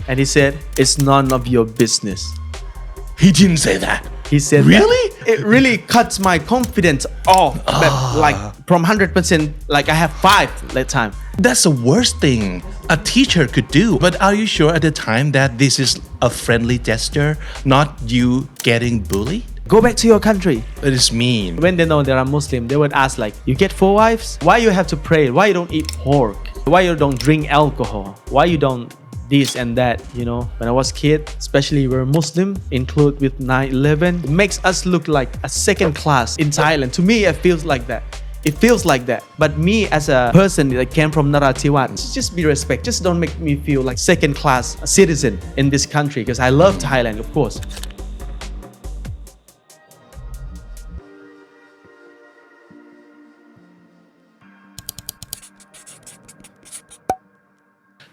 and he said it's none of your business. He didn't say that. He said Really? that. It really cuts my confidence off. Like from 100%, like I have 5 that time. That's the worst thing a teacher could do. But are you sure at the time that this is a friendly gesture, not you getting bullied? Go back to your country. It is mean. When they know they are Muslim, they would ask like, you get 4 wives? Why you have to pray? Why you don't eat pork? Why you don't drink alcohol? Why you don't this and that, you know? When I was kid, especially we're Muslim, include with 9/11, it makes us look like a second class in Thailand. To me, it feels like that. It feels like that. But me as a person that came from Narathiwat, just be respect. Just don't make me feel like second class citizen in this country because I love Thailand, of course.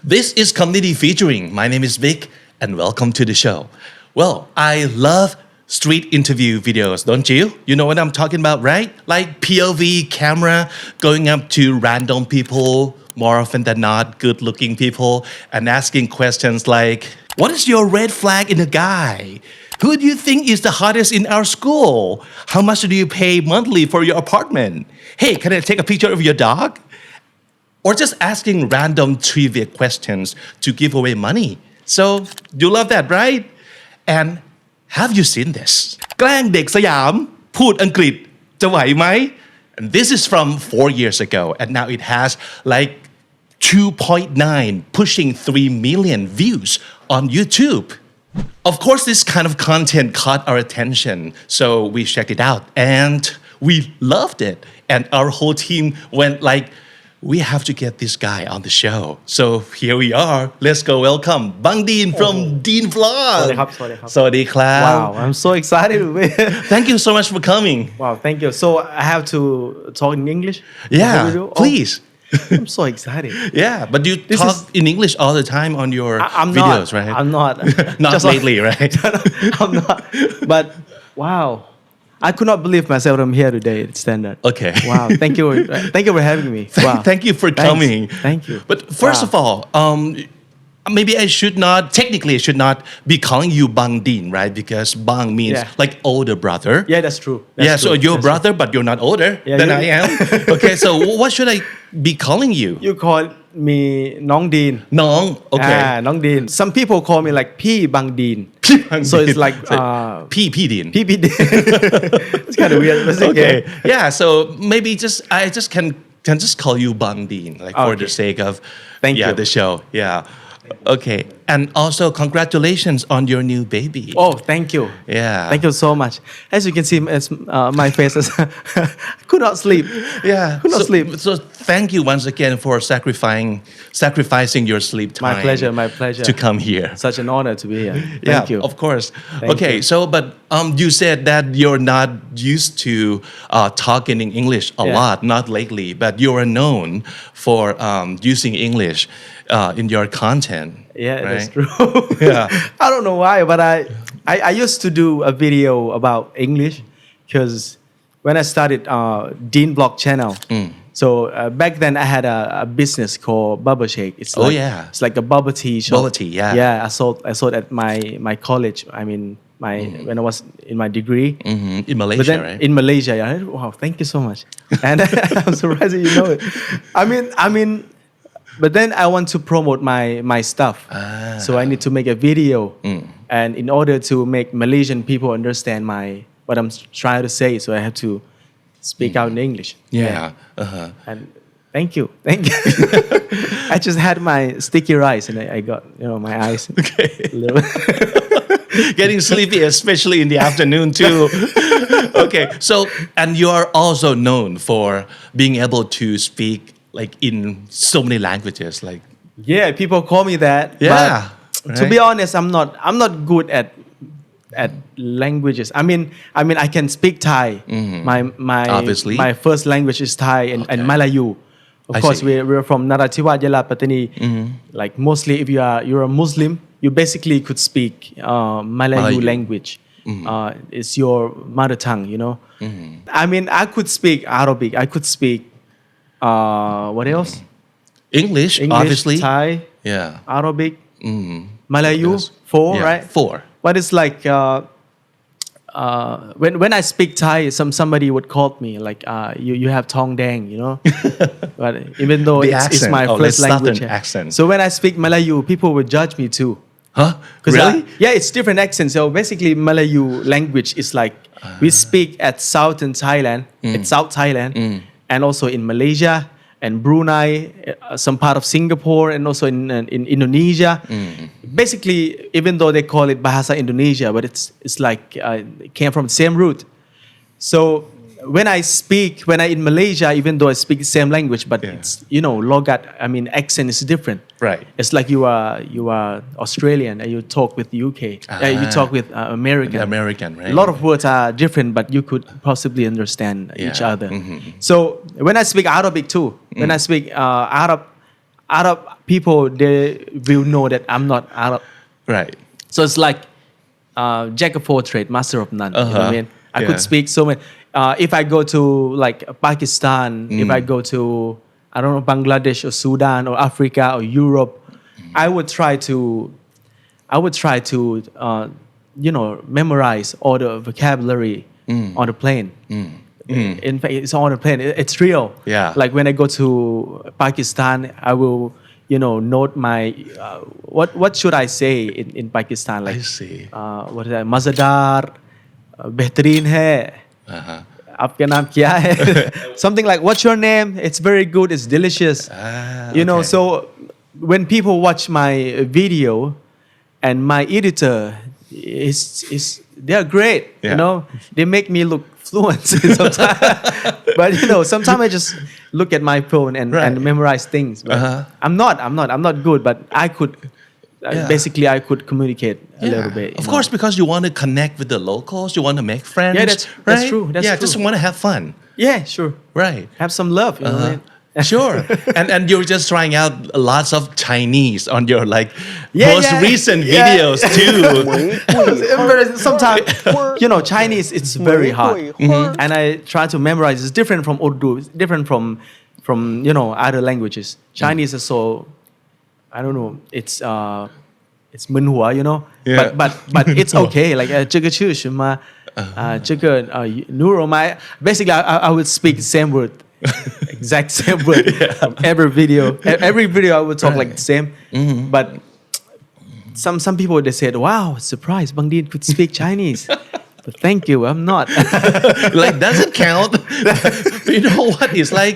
This is Community Featuring. My name is Vic and welcome to the show. Well, I love street interview videos, don't you? You know what I'm talking about, right? Like POV camera going up to random people, more often than not good-looking people, and asking questions like, what is your red flag in a guy? Who do you think is the hottest in our school? How much do you pay monthly for your apartment? Hey, can I take a picture of your dog? Or just asking random trivia questions to give away money. So you love that, right? And have you seen this? แกล้งเด็กสยามพูดอังกฤษจะไหวไหม And this is from 4 years ago and now it has like 2.9 pushing 3 million views on YouTube. Of course, this kind of content caught our attention, so we checked it out and we loved it. And our whole team went like, we have to get this guy on the show. So here we are. Let's go welcome Bang Deen from DEEN Vlog. สวัสดีครับ สวัสดีครับ สวัสดีครับ Wow, I'm so excited. Thank you so much for coming. Wow, thank you. So I have to talk in English? Yeah, please. I'm so excited. Yeah, but you talk in English all the time on your I'm videos, not, right? I'm not. Not Just lately, right? I'm not. But wow, I could not believe myself I'm here today at Standard. Okay. Wow, thank you. Thank you for having me. Wow. Thank you for coming. Thank you. But first Wow. of all, maybe I should not, technically I should not be calling you Bang Deen, right? Because Bang means like older brother. Yeah, that's true. That's Yeah, so true. you're That's brother, but you're not older than I am. Okay, so what should I be calling you? You call me Nong Deen. Nong, okay. Nong Deen. Some people call me like P Bang Deen. So it's like P Deen. P Deen. It's kind of weird, but it's okay. Yeah, so maybe I just can just call you Bang Deen, like for the sake of Thank you. the show. Yeah. Okay. And also congratulations on your new baby. Oh, thank you. Yeah. Thank you so much. As you can see, my face is could not sleep. Yeah. Could not sleep. So thank you once again for sacrificing your sleep time. My pleasure. To come here. Such an honor to be here. Yeah, Thank you. of course. Thank Okay, you. so but you said that you're not used to talking in English a lot, not lately, but you are known for using English in your content. Yeah, right? that's true. Yeah. I don't know why, but I used to do a video about English because when I started DEEN Vlog channel. So back then I had a business called Bubble Shake. It's like, it's like a bubble tea shop. Bubble tea, yeah. Yeah, I sold at my college. I mean, when I was in my degree. In Malaysia, But then, right? In Malaysia, yeah. Wow, thank you so much. And I'm surprised that you know it. I mean, but then I want to promote my stuff. So I need to make a video. And in order to make Malaysian people understand what I'm trying to say, so I have to speak out in English. Yeah. And thank you. I just had my sticky rice and I got my eyes. Okay. Getting sleepy, especially in the afternoon too. Okay, so and you are also known for being able to speak like in so many languages, like people call me that. Yeah, but to be honest, I'm not good at languages. I mean I can speak Thai. My Obviously. my first language is Thai and Malayu. Of course, we're from Narathiwat, Yala, Pattani. Like mostly, if you're a Muslim, you basically could speak Malayu language. It's your mother tongue, you know. I mean, I could speak Arabic. I could speak what else? English, obviously. Thai, Yeah. Arabic. Malayu, Yes. 4, Yeah, right? 4. But it's like when I speak Thai, somebody would call me like you have Tong Dang, you know. But even though The it's accent, my like first language, southern accent. so when I speak Malayu, people would judge me too. Huh? 'Cause Really? yeah, it's different accents. So basically, Malayu language is like we speak at southern Thailand, at South Thailand, and also in Malaysia and Brunei, some part of Singapore, and also in Indonesia. Basically, even though they call it Bahasa Indonesia, but it's like it came from the same root. So when I in Malaysia, even though I speak the same language, but it's logat. I mean, accent is different. Right. It's like you are Australian and you talk with UK. You talk with American. American, right? A lot of words are different, but you could possibly understand each Yeah. other. So when I speak Arabic too, when I speak Arab people, they will know that I'm not Arab. Right. So it's like jack of all trades, master of none. You know what I mean? I could speak so many. If I go to like Pakistan, if I go to I don't know Bangladesh or Sudan or Africa or Europe, I would try to memorize all the vocabulary on the plane. In fact, it's on the plane. It's real. Yeah. Like when I go to Pakistan, I will note my what should I say in Pakistan? Like I see. What is that? Mazadar, बेहतरीन है. आपका नाम क्या है? Something like what's your name? It's very good. It's delicious. Okay. So when people watch my video, and my editor is they're great. Yeah. They make me look fluent sometimes. But sometimes I just look at my phone and memorize things. But I'm not good, but I could. Basically, I could communicate a little bit. Of course, because you want to connect with the locals, you want to make friends. Yeah, that's right? true. That's true. Just want to have fun. Yeah, sure. Right. Have some love. You know what I mean? Sure. and you're just trying out lots of Chinese on your most recent videos too. Sometimes Chinese it's very hard, and I try to memorize. It's different from Urdu. It's different from other languages. Chinese is so I don't know. It's มึนหัว Yeah. but it's okay. Like 这个ชื่อ什么这个neuro my basically I would speak the same word. Exact same word from every video. Every video I would talk like the same. But some people they said, "Wow, surprised Bang Deen could speak Chinese." But thank you, I'm not. Doesn't count. You know what? It's like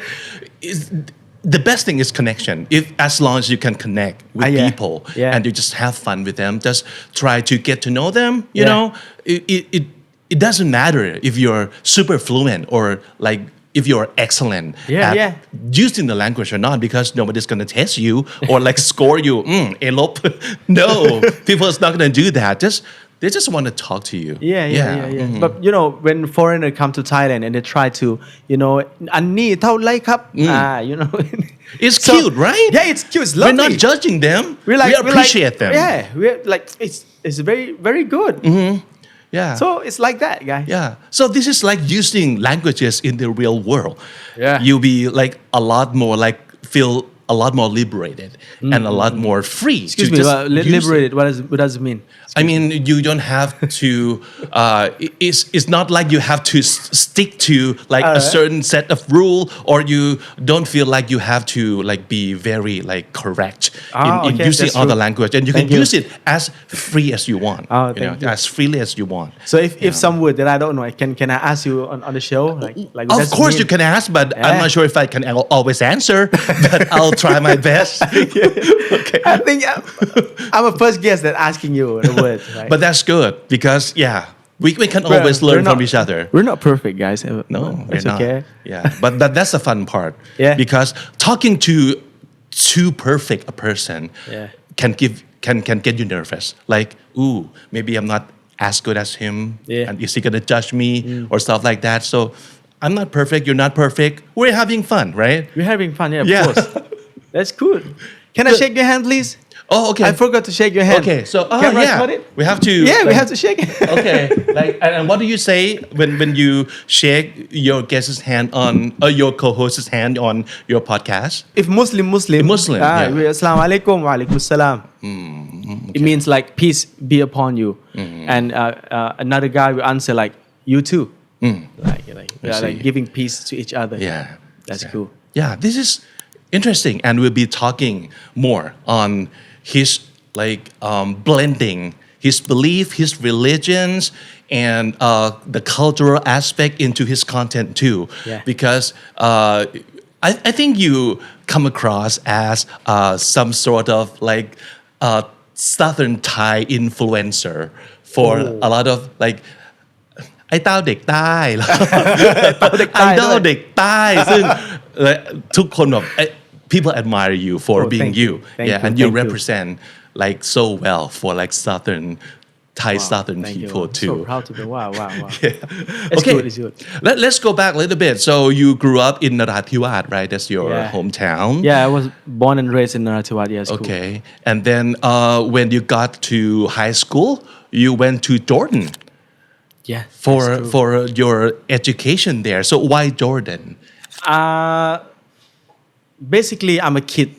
the best thing is connection. As long as you can connect with people and you just have fun with them, just try to get to know them. You know, it doesn't matter if you're super fluent or if you're excellent at using the language or not, because nobody's going to test you or score you. Elop. No, people is not going to do that. They just want to talk to you. Yeah. But when foreigner come to Thailand and they try to, อันนี้เท่าไรครับ It's cute, right? Yeah, it's cute. It's lovely. We're not judging them. We appreciate them. Yeah, we're it's very, very good. Yeah. So it's like that, guys. Yeah. So this is like using languages in the real world. Yeah. You'll be a lot more feel a lot more liberated and a lot more free. Excuse me, liberated. What does it mean? I mean, you don't have to. It's not like you have to stick to a certain set of rule, or you don't feel like you have to be very correct in using all the language, and you can use it as free as you want. As freely as you want. So if some word that I don't know, can I ask you on the show? Of course you can ask, but I'm not sure if I can always answer. But I'll try my best. Okay. I think I'm a first guest that asking you the words. Right? But that's good because we can always learn from each other. We're not perfect, guys. No, it's we're okay. Not. Yeah, but that's the fun part. Yeah. Because talking to too perfect a person can get you nervous. Ooh, maybe I'm not as good as him. Yeah. And is he gonna judge me or stuff like that? So I'm not perfect. You're not perfect. We're having fun, right? We're having fun, of course. That's cool. Can I shake your hand, please? Oh, okay. I forgot to shake your hand. Okay, so Can I yeah, cut it? we have to. Yeah, we have to shake it. Okay, like and what do you say when you shake your guest's hand on your co-host's hand on your podcast? If Muslim, yeah. we Assalamu alaikum wa alaikum salam. It means like peace be upon you, and another guy will answer like you too, like giving peace to each other. Yeah, that's cool. Yeah, this is interesting, and we'll be talking more on his blending his belief, his religions, and the cultural aspect into his content too. Yeah. Because I think you come across as some sort of like Southern Thai influencer for a lot of like ไอ้เต้าเด็กใต้ ไอดอลเด็กใต้ซึ่งทุกคนแบบ people admire you for being you and you represent like so well for like Southern Thai Southern people too. So proud to be wow. Yeah. Okay. It's good. Let's go back a little bit. So you grew up in Narathiwat, right? That's your hometown. Yeah, I was born and raised in Narathiwat. Yes. Okay. And then when you got to high school, you went to Jordan. Yeah. For your education there. So why Jordan? Basically, I'm a kid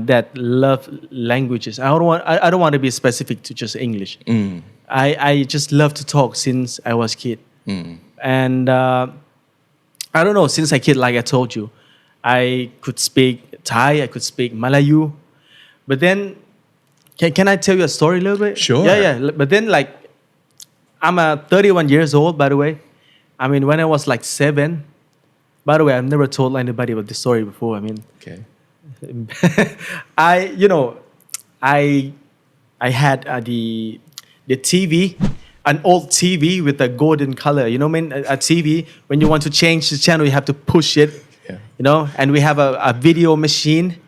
that love languages. I don't want to be specific to just English. I just love to talk since I was a kid. And I don't know, since I kid, like I told you, I could speak Thai, I could speak Malayu. But then, can I tell you a story a little bit? Sure. Yeah. But then like, I'm 31 years old, by the way. I mean, when I was like 7, by the way, I've never told anybody about this story before. I mean, okay. I had the TV, an old TV with a golden color. You know, I mean, a TV, when you want to change the channel, you have to push it. Yeah. You know, and we have a video machine.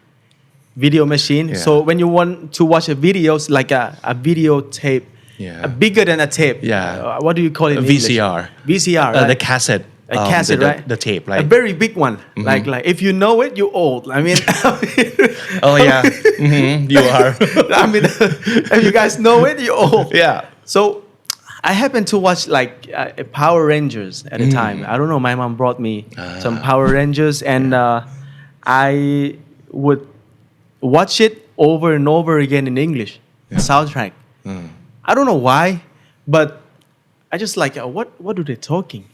Yeah. So when you want to watch a video, it's like a videotape. Yeah. Bigger than a tape. Yeah. What do you call it in VCR. English? VCR, right? The cassette. A cassette, right? The tape, right? A very big one. Like if you know it, you're old. I mean. Oh yeah. You are. I mean, if you guys know it, you're old. Yeah. So I happened to watch like Power Rangers at the time. I don't know. My mom brought me some Power Rangers, and I would watch it over and over again in English. Soundtrack. I don't know why, but I just like what are they talking?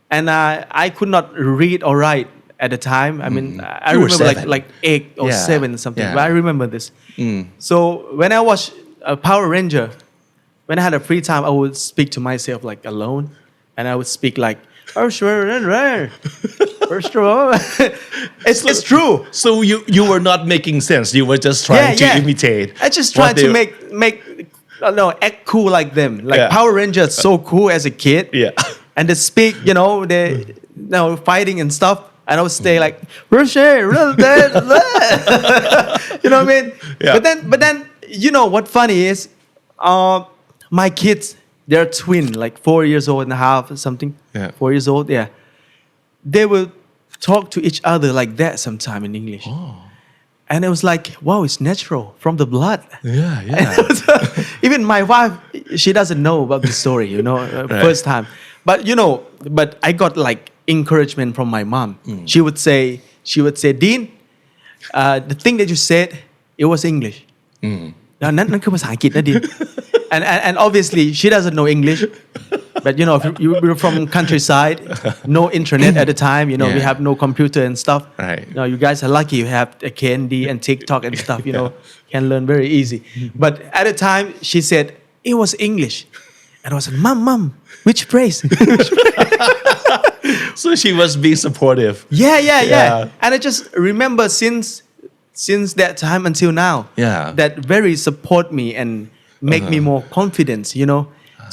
And I could not read or write at the time. I mean, I You were remember 7. like 8 or 7 or something. Yeah. But I remember this. So when I watched Power Ranger, when I had a free time, I would speak to myself like alone, and I would speak like, "Oh sure, first of all," it's true. So you were not making sense. You were just trying to imitate. I just tried to make act cool like them. Like Power Rangers, so cool as a kid. Yeah. And they speak, they fighting and stuff. And I would stay like, you know what I mean? Yeah. But then, you know what funny is, my kids, they're twin, like 4 years old and a half or something. Yeah. 4 years old, yeah. They will talk to each other like that sometime in English. Oh. And it was like, wow, it's natural from the blood. Yeah. Even my wife, she doesn't know about the story, first time. But but I got like encouragement from my mom. She would say, Dean, the thing that you said, it was English. นั่นคือภาษาอังกฤษนะ Dean. And obviously she doesn't know English. But if you're from countryside, no internet at the time, we have no computer and stuff. Right. You guys are lucky you have a candy and TikTok and stuff, can learn very easy. But at the time, she said, it was English. And I was like, Mom, which phrase? So she was being supportive. Yeah. And I just remember since that time until now, that very support me and make me more confident,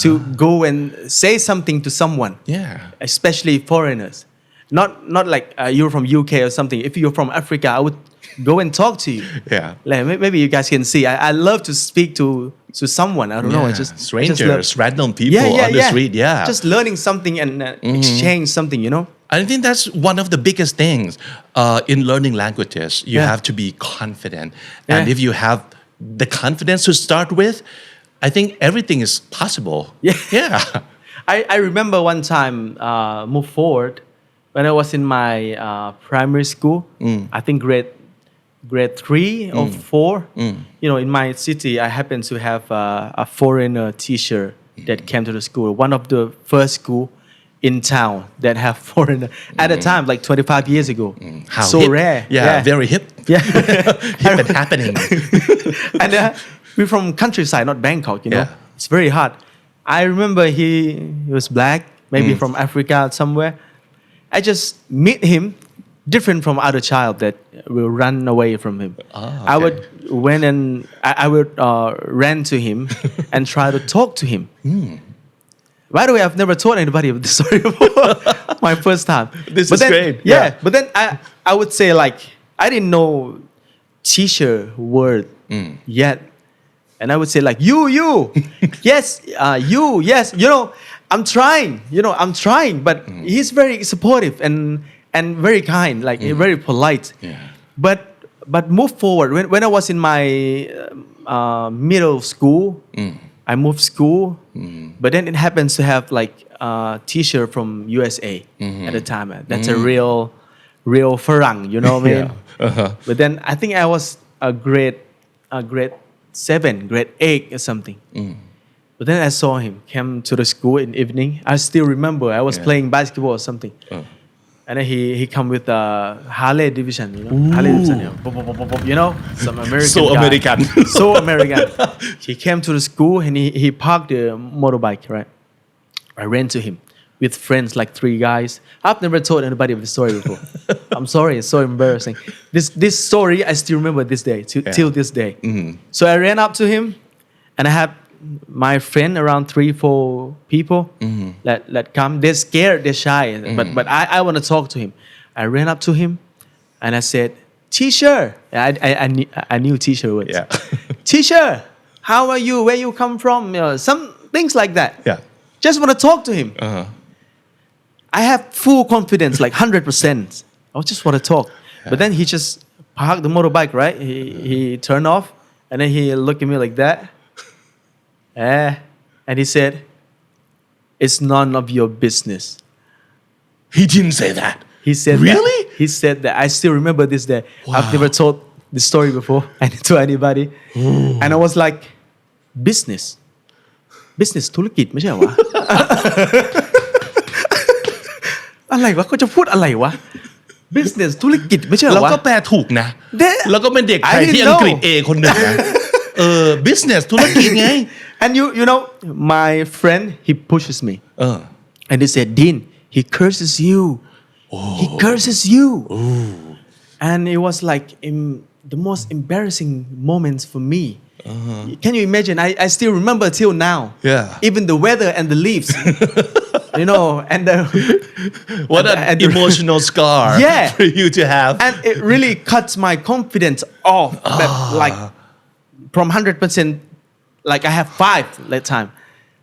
to go and say something to someone. Yeah. Especially foreigners. Not like you're from UK or something. If you're from Africa, I would go and talk to you. Yeah. Like, maybe you guys can see. I love to speak to someone. I don't know. Strangers, random people on the street. Yeah. Just learning something and exchange something, I think that's one of the biggest things in learning languages. You have to be confident. And if you have the confidence to start with, I think everything is possible. Yeah. I remember one time, move forward, when I was in my primary school, I think grade 3 or 4, you know, in my city, I happened to have a foreigner teacher that came to the school. One of the first school in town that have foreigner at the time, like 25 years ago. How so hip. rare. Yeah, very hip. Yeah. Hip and happening. And we're from countryside, not Bangkok, you know. Yeah. It's very hard. I remember he was black, maybe from Africa somewhere. I just meet him different from other child that will run away from him. I would I would ran to him and try to talk to him. By the way, I've never told anybody of this story before. My first time. This is great. Yeah, but then I would say like I didn't know teacher word yet, and I would say like you yes you yes, you know, I'm trying, but he's very supportive and very kind, like very polite. Yeah. But move forward. When I was in my middle school, I moved school, but then it happens to have like a teacher from USA at the time. That's a real Farang, you know what I mean? But then I think I was a grade 7, grade 8 or something. But then I saw him came to the school in evening. I still remember I was playing basketball or something. And then he come with a Harley Davidson, you know, Harley Davidson, you know, some American So guy. American. So American. He came to the school and he parked the motorbike, right? I ran to him with friends, like 3 guys. I've never told anybody of the story before. I'm sorry, it's so embarrassing. This story I still remember this day, till this day. So I ran up to him, and I had my friend around 3-4 people that come. They're scared, they're shy, but I want to talk to him. I ran up to him and I said, "Teacher," I knew teacher words. Yeah. "Teacher, how are you? Where you come from?" You know, some things like that. Yeah. Just want to talk to him. I have full confidence, like 100%. I just want to talk. But then he just parked the motorbike, right? He turned off, and then he looked at me like that. And he said, "It's none of your business." He didn't say that. He said Really? that. He said that. I still remember this day. I've never told this story before to anybody. And I was like, business ธุรกิจไม่ใช่เหรอวะ อะไรวะเขาจะพูดอะไรวะ business ธุรกิจไม่ใช่เหรอ แล้ว วะ ก็แปลถูกนะ แล้วก็เป็นเด็กไทยที่อังกฤษ A คนหนึ่งนะ business ธุรกิจไง And you know, my friend, he pushes me. And he said, "Dean, he curses you. He curses you." And it was like the most embarrassing moments for me. Can you imagine? I still remember till now. Yeah. Even the weather and the leaves. You know, and the What an emotional scar for you to have. And it really cuts my confidence off. But like from 100%, like I have 5 that time.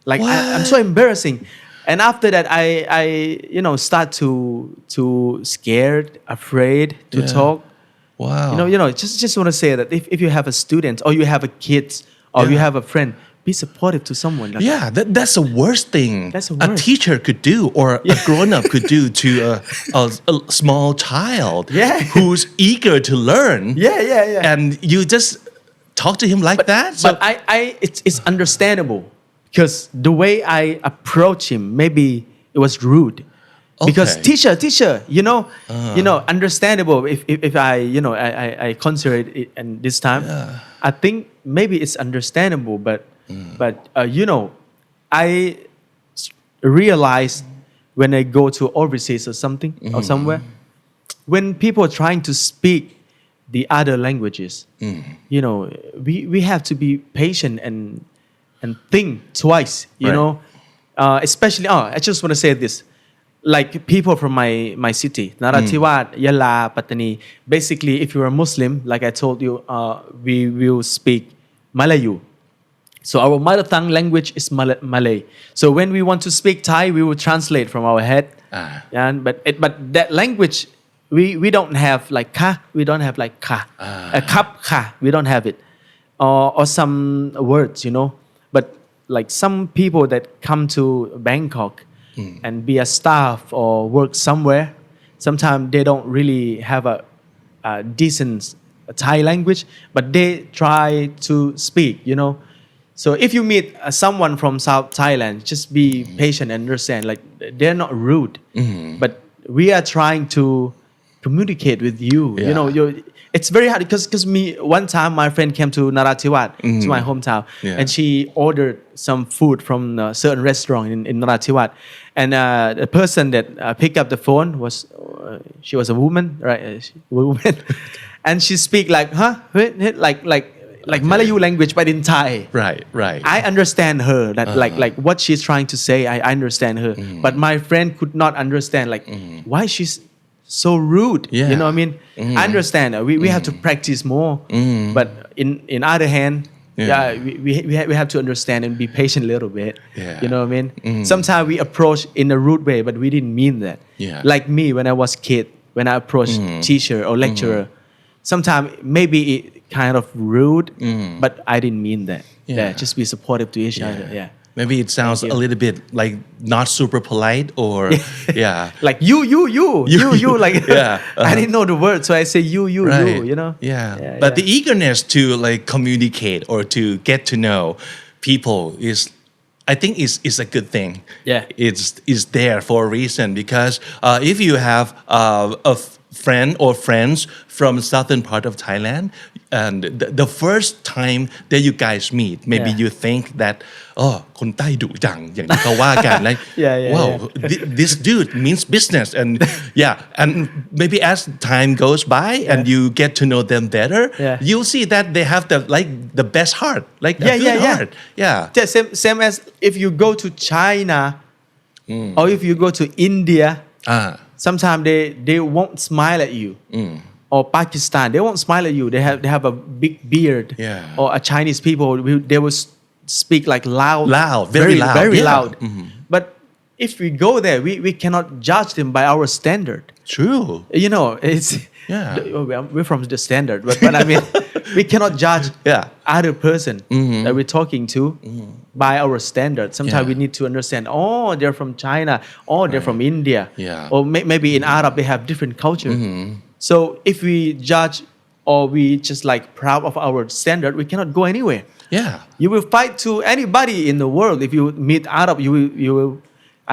Like I'm so embarrassing. And after that, I you know, start to scared, afraid to talk. Wow. You know, just want to say that if you have a student or you have a kid or you have a friend, be supportive to someone. Like That's the worst thing a teacher could do or a grown-up could do to a small child who's eager to learn. Yeah. And you just talk to him like that. But it's understandable because the way I approach him, maybe it was rude. Because teacher, you know, understandable. If I, you know, I consider it, and this time, I think maybe it's understandable. But you know, I realize when I go to overseas or something or somewhere, when people are trying to speak the other languages, you know, we have to be patient and think twice. You know, especially. I just want to say this. Like people from my city, Narathiwat, Yala, Pattani. Basically, if you're a Muslim, like I told you, we will speak Malayu. So our mother tongue language is Malay. So when we want to speak Thai, we will translate from our head and but that language we don't have like ka we don't have like ka cup ka we don't have it or some words but like some people that come to Bangkok and be a staff or work somewhere sometimes they don't really have a decent Thai language but they try to speak so if you meet someone from South Thailand just be patient and understand like they're not rude but we are trying to communicate with you it's very hard because me one time my friend came to Narathiwat to my hometown and she ordered some food from a certain restaurant in Narathiwat and the person that picked up the phone was she was a woman right woman and she speak like like Malayu language but in Thai right I understand her that like what she's trying to say I understand her but my friend could not understand like why she's so rude you know what I mean I understand we have to practice more but in other hand we have to understand and be patient a little bit you know what I mean sometimes we approach in a rude way but we didn't mean that like me when I was kid when I approach teacher or lecturer sometimes maybe it kind of rude but I didn't mean that just be supportive to each other maybe it sounds a little bit like not super polite or like you like I didn't know the word so I say you but the eagerness to like communicate or to get to know people is I think is a good thing it's there for a reason because if you have a friend or friends from southern part of Thailand and the first time that you guys meet maybe you think that คนใต้ดุจังอย่างที่เขาว่ากัน like wow this dude means business and and maybe as time goes by and you get to know them better you'll see that they have the best heart like a good heart same as if you go to China or if you go to India sometimes they won't smile at you or Pakistan they won't smile at you they have a big beard or a Chinese people they will speak like loud very loud but if we go there we cannot judge them by our standard true it's we're from the standard but I mean we cannot judge other person that we're talking to by our standard sometimes we need to understand they're from China they're from India or maybe in Arab they have different culture so if we judge or we just like proud of our standard we cannot go anywhere you will fight to anybody in the world if you meet Arab you will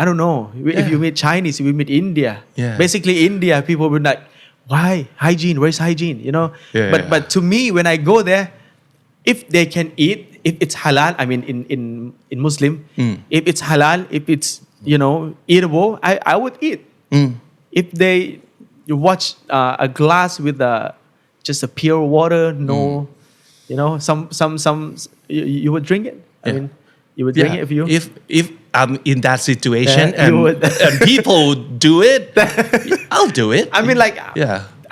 I don't know if you meet Chinese you will meet India basically India people will like why hygiene where's hygiene but to me when I go there if they can eat if it's halal I mean in Muslim if it's halal if it's eatable I would eat if they watch a glass with just a pure water no some you would drink it I mean you would drink it if I'm in that situation and people do it I'll do it I mean like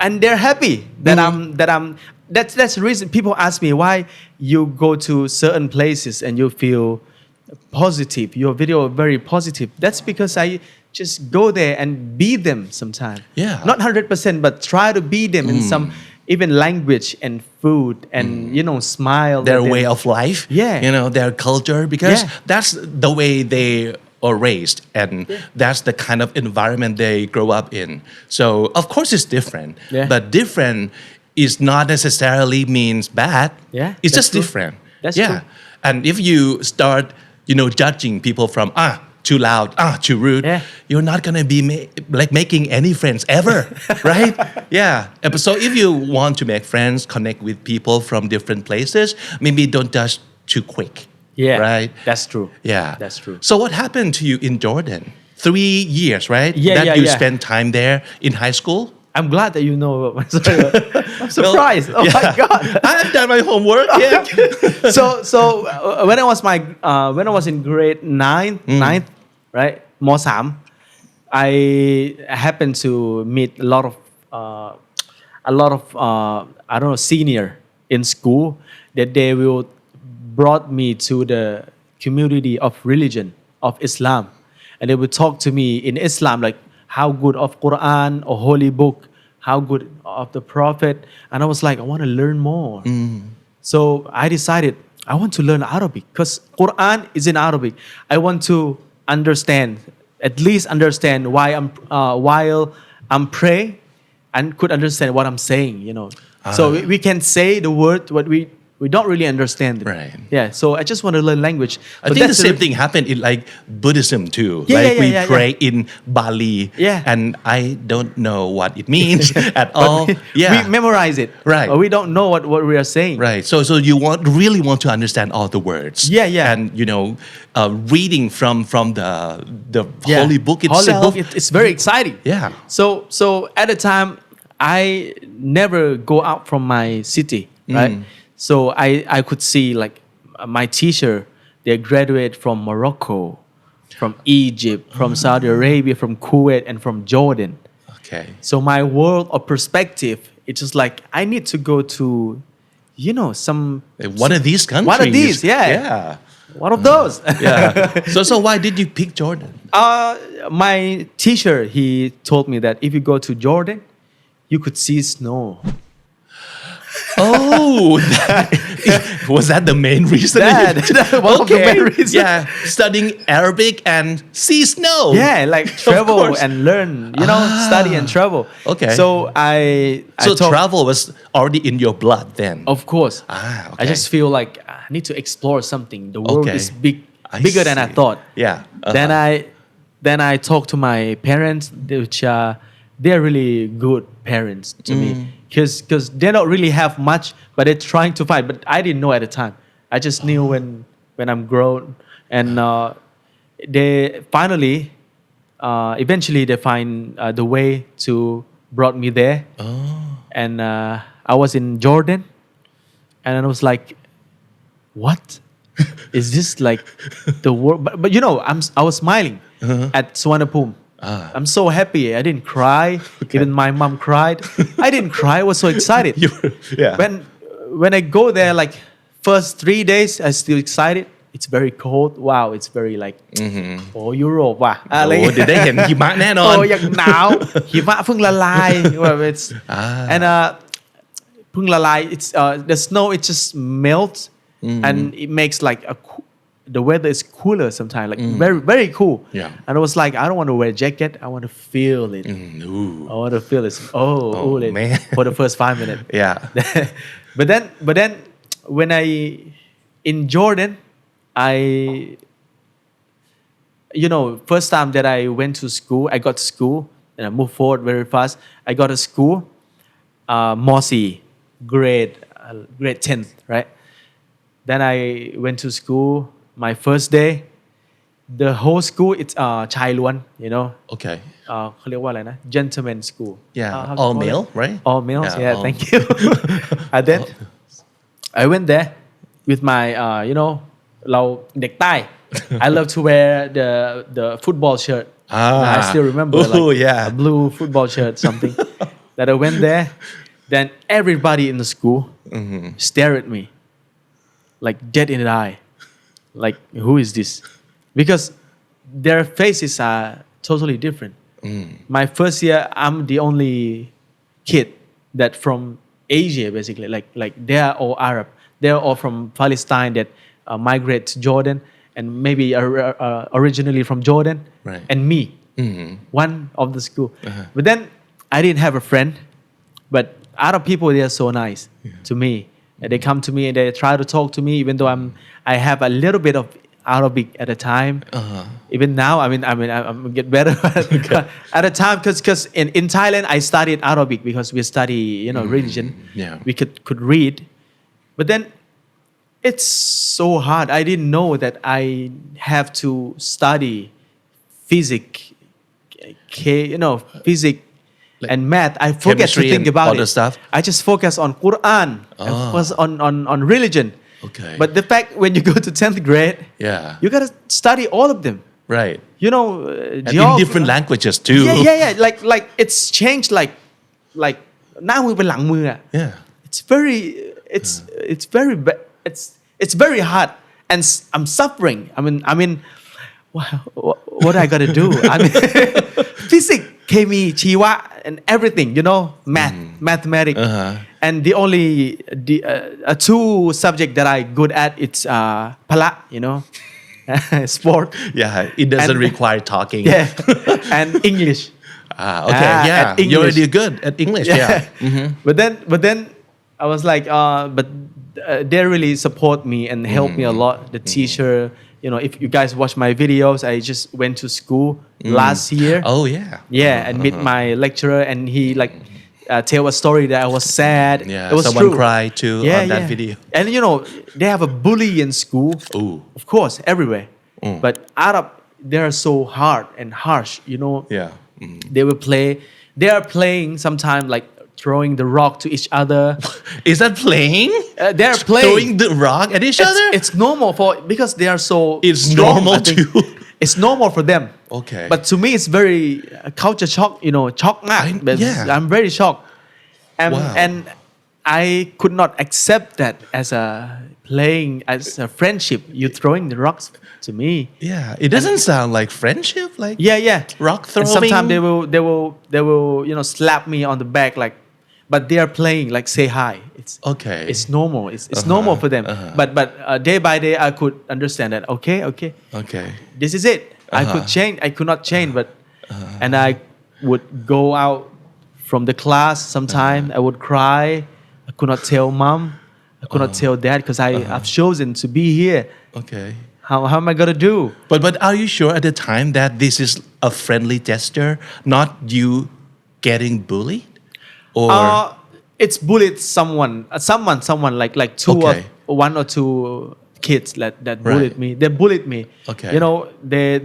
and they're happy that I'm that's the reason people ask me why you go to certain places and you feel positive your video very positive that's because I just go there and be them sometimes not 100% but try to be them in some even language and food and smile their way of life their culture because that's the way they are raised and that's the kind of environment they grow up in so of course it's different but different is not necessarily means bad it's just true. different that's true and if you start judging people from too loud too rude you're not gonna be like making any friends ever right so if you want to make friends connect with people from different places maybe don't judge too quick right that's true that's true so what happened to you in Jordan 3 years right that you spent time there in high school I'm glad that you know I'm surprised my God I've done my homework so when I was in grade 9th right ม.3 I happened to meet a lot of I don't know senior in school that they will brought me to the community of religion of Islam and they would talk to me in Islam like how good of Quran or holy book, how good of the Prophet, and I was like, I want to learn more. So I decided I want to learn Arabic because Quran is in Arabic. I want to understand, at least understand why while I'm praying, and could understand what I'm saying. So we can say the word, but we don't really understand it. Right. Yeah. So I just want to learn language. I think the same thing happened in like Buddhism too. We pray in Bali, and I don't know what it means at all. We memorize it, right? But we don't know what we are saying, right? So you really want to understand all the words, and reading from the holy book itself. Holy book, it's very exciting. Yeah. So at the time, I never go out from my city, right? So I could see like my teacher, they graduate from Morocco, from Egypt, from Saudi Arabia, from Kuwait, and from Jordan. Okay. So my world of perspective, it's just like I need to go to, some one of these countries. One of these, yeah. One of those. Yeah. So why did you pick Jordan? My teacher, he told me that if you go to Jordan, you could see snow. Oh, was that the main reason? That one of the main reasons. Yeah, studying Arabic and see snow. Yeah, like travel and learn, study and travel. Okay. So So travel was already in your blood then. Of course. Okay. I just feel like I need to explore something. The world is bigger than I thought. Yeah. Then I talked to my parents, which they're really good parents to me. Because they don't really have much, but they're trying to find. But I didn't know at the time. I just knew when I'm grown. And they finally, eventually they find the way to brought me there. And I was in Jordan. And I was like, what? Is this like the world? But I was smiling at Suvarnabhumi. I'm so happy. I didn't cry. Even my mom cried. I didn't cry. I was so excited. When I go there, like first 3 days, I still excited. It's very cold. Wow, it's very like Europe ว่ะอะไร เดี๋ยวได้เห็นหิมะแน่นอน อย่างหนาวหิมะเพิ่งละลาย it's and เพิ่งละลาย it's the snow it just melts and it makes like the weather is cooler sometimes, like very, very cool. Yeah. And I was like, I don't want to wear a jacket. I want to feel it. I want to feel it. It man. For the first 5 minutes. Yeah. But then when in Jordan, first time that I went to school, I got to school and I moved forward very fast. I got to school, Mossy, grade 10th, right? Then I went to school. My first day, the whole school it's ชายล้วน Okay. เขาเรียกว่าอะไรนะ gentleman school. Yeah. All male, right? All males. Yeah. Thank you. And then I went there with my เราเด็กใต้ I love to wear the football shirt. I still remember a blue football shirt something. That I went there, then everybody in the school stared at me like dead in the eye. Like, who is this? Because their faces are totally different. My first year, I'm the only kid that from Asia, basically. Like they are all Arab. They're all from Palestine that migrate to Jordan and maybe originally from Jordan. Right. And me, one of the school. But then I didn't have a friend. But Arab people, they are so nice to me. And they come to me and they try to talk to me, even though I have a little bit of Arabic at the time. Even now, I'm get better at the time because in Thailand I studied Arabic because we study religion. Yeah. We could read, but then it's so hard. I didn't know that I have to study physics, physics. And math, I forget to think about it. Stuff. I just focus on Quran. I focus on religion. Okay. But the fact when you go to 10th grade, you gotta study all of them. Right. And in different languages too. Yeah. Like it's changed like หน้ามือเป็นหลังมือ Yeah. It's very hard, and I'm suffering. what I gotta do? I mean, physics, chemistry, ชีวะ and everything, mathematics. And the only two subject that I good at it's pala, sport. Yeah, it doesn't require talking. Yeah, and English. Okay, yeah, English. you're already good at English. Yeah. But then I was like, but they really support me and help me a lot. The teacher, if you guys watch my videos, I just went to school last year. Oh yeah. Yeah, and meet my lecturer, and he tell a story that I was sad. Yeah, it was someone true. cried too on that video. And they have a bully in school. Ooh. Of course, everywhere. But Arab, they are so hard and harsh. Yeah. They are playing sometimes like throwing the rock to each other. Is that playing? They are playing. Throwing the rock at each other? It's normal because they are so. It's strong, normal I think. too. It's normal for them. Okay. But to me, it's very culture shock. Shock. Yeah. I'm very shocked. Wow. And I could not accept that as a friendship. You throwing the rocks to me. Yeah, it doesn't sound like friendship. Like Yeah. rock throwing. And sometimes they will slap me on the back but they are playing like say hi. Okay. It's normal. It's normal for them. But day by day I could understand that. Okay. Okay. This is it. I could change. I could not change, but and I would go out from the class. Sometime I would cry. I could not tell mom. I could not tell dad because I've chosen to be here. Okay. How am I gonna do? But are you sure at the time that this is a friendly gesture, not you getting bullied? Or it's bullied someone like two Okay. or one or two kids that bullied me. They bullied me. Okay.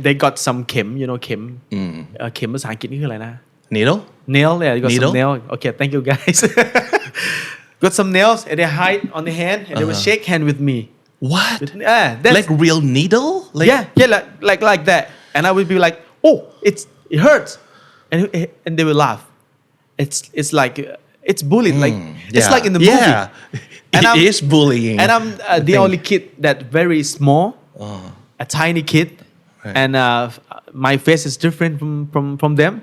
They got some เข็ม เข็มเข็มภาษาอังกฤษนี่คืออะไรนะ Needle? nail. Yeah, they got Needle? some nail. Okay, thank you guys. Got some nails and they hide on the hand and they would shake hand with me. What? That's, Like real needle? Like like that. And I would be like, oh, it hurts, and they will laugh. It's like it's bullying. Like it's like in the movie. Yeah, And it I'm- is bullying. And I'm the think. only kid that very small, a tiny kid, Right. and my face is different from them.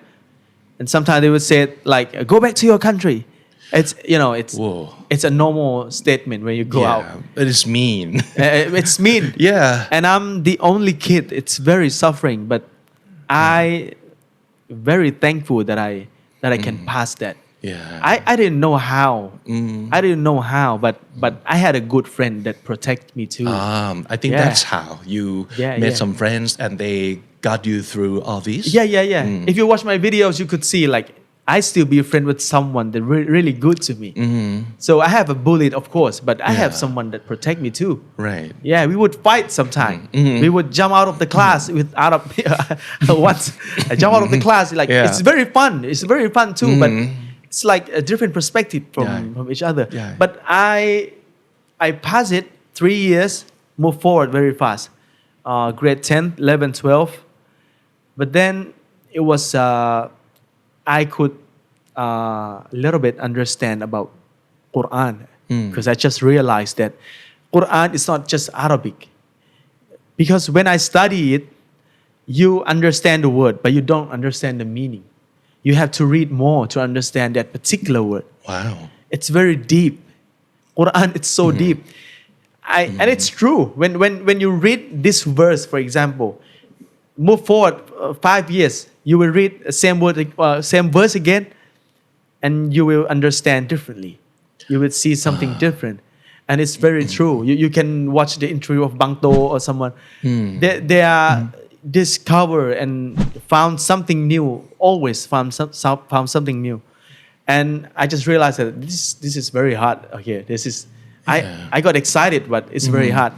And sometimes they would say like, "Go back to your country." Whoa. It's a normal statement when you go out. But it's mean. It's mean. Yeah. And I'm the only kid. It's very suffering, but I very thankful that I can pass that. Yeah. I didn't know how. I didn't know how, but I had a good friend that protect me too. I think Yeah. that's how you made some friends and they got you through all these. Yeah. If you watch my videos, you could see like I still be a friend with someone that really good to me. So I have a bully, of course, but I have someone that protect me too. Right. Yeah, we would fight sometime. We would jump out of the class once I jump out of the class. Like it's very fun. It's very fun too, but it's like a different perspective from each other. Yeah. But I pass it 3 years, move forward very fast. Grade 10, 11, 12. But then it was I could a little bit understand about Quran because I just realized that Quran is not just Arabic. Because when I study it, you understand the word, but you don't understand the meaning. You have to read more to understand that particular word. Wow. It's very deep. Quran, it's so deep. And it's true. When you read this verse, for example, move forward 5 years, you will read the same verse again, and you will understand differently. You will see something different. And it's very true. You can watch the interview of Bangto or someone. They are discover and found something new. Always found something new. And I just realized that this is very hard. Okay, this is. I got excited, but it's very hard.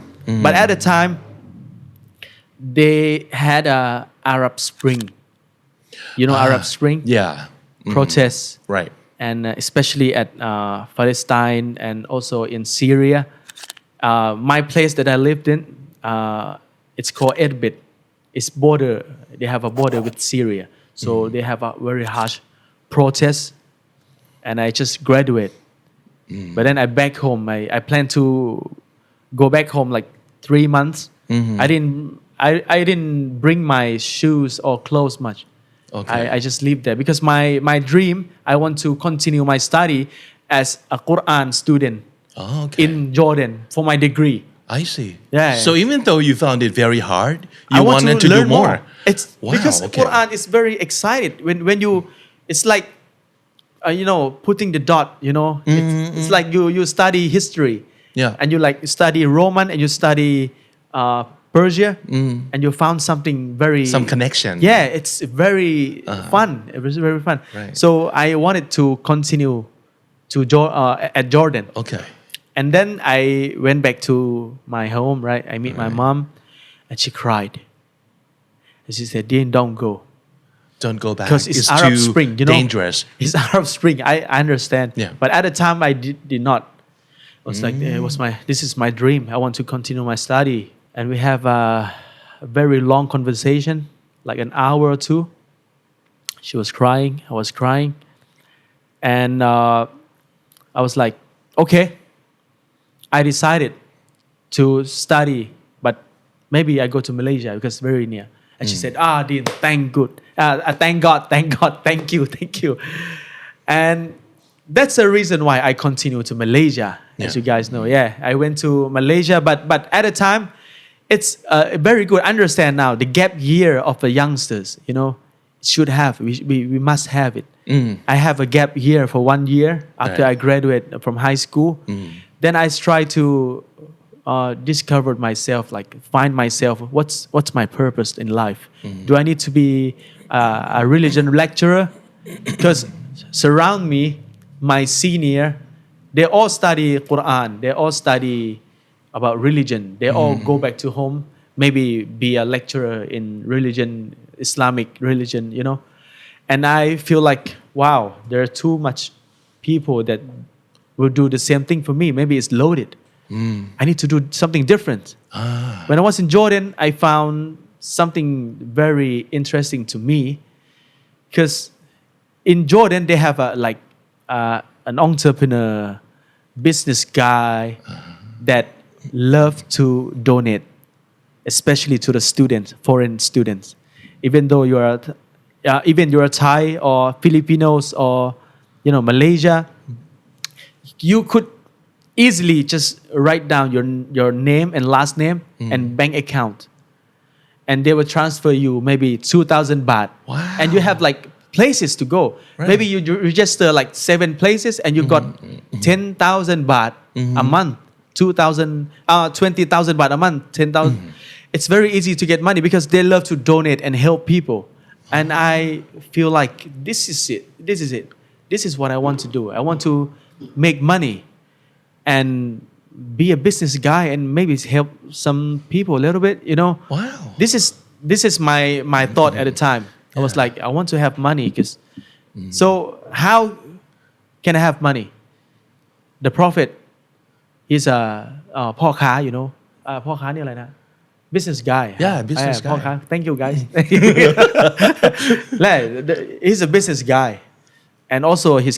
But at the time, they had a Arab Spring. Arab Spring Yeah. protests, Right. and especially at Palestine and also in Syria. My place that I lived in, it's called Idlib. It's border. They have a border with Syria, so they have a very harsh protest. And I just graduate. But then I back home. I plan to go back home like 3 months. I didn't bring my shoes or clothes much. Okay. I just leave there because my dream, I want to continue my study as a Quran student Oh, okay. in Jordan for my degree. I see. Yeah. So even though you found it very hard, I you want wanted to do learn more. It's Wow, because okay. Quran is very excited when you. It's like, putting the dot. It's like you study history. Yeah. And you like study Roman and you study Persia, and you found something very Some connection. Yeah, it's very fun. It was very fun. Right. So I wanted to continue to at Jordan. Okay. And then I went back to my home, right? I meet my mom, and she cried. And she said, "Dean, don't go. Don't go back. Because it's Arab too Spring, dangerous. It's Arab Spring. I understand. Yeah. But at the time, I did not. I was like, this is my dream. I want to continue my study. And we have a very long conversation, like an hour or two. She was crying. I was crying. And I was like, okay. I decided to study, but maybe I go to Malaysia because it's very near. And she said, Dean, thank God, thank you. And that's the reason why I continue to Malaysia, as you guys know. Yeah, I went to Malaysia, but at the time, it's very good. Understand now the gap year of the youngsters, should have, we must have it. I have a gap year for 1 year after I graduate from high school. Then I try to discover myself, like find myself. What's my purpose in life? Do I need to be a religion lecturer? Because surround me, my senior, they all study Quran. They all study about religion. They all go back to home, maybe be a lecturer in religion, Islamic religion, And I feel like, wow, there are too much people that will do the same thing for me. Maybe it's loaded. I need to do something different. When I was in Jordan, I found something very interesting to me because in Jordan, they have an entrepreneur, business guy that love to donate, especially to the students, foreign students. Even though you're Thai or Filipinos or Malaysia, you could easily just write down your name and last name and bank account, and they will transfer you maybe 2,000 baht. Wow. And you have like places to go. Right. Maybe you register like 7 places and you got 10,000 baht a month, 20,000 baht a month, 10,000. It's very easy to get money because they love to donate and help people. And I feel like this is it. This is what I want to do. I want to make money and be a business guy and maybe help some people a little bit, Wow. This is my thought at the time. I was like, I want to have money because so how can I have money? The prophet, he's a พ่อค้า พ่อค้านี่อะไรนะ business guy. Yeah, business guy. พ่อค้า Thank you guys. He's a business guy, and also his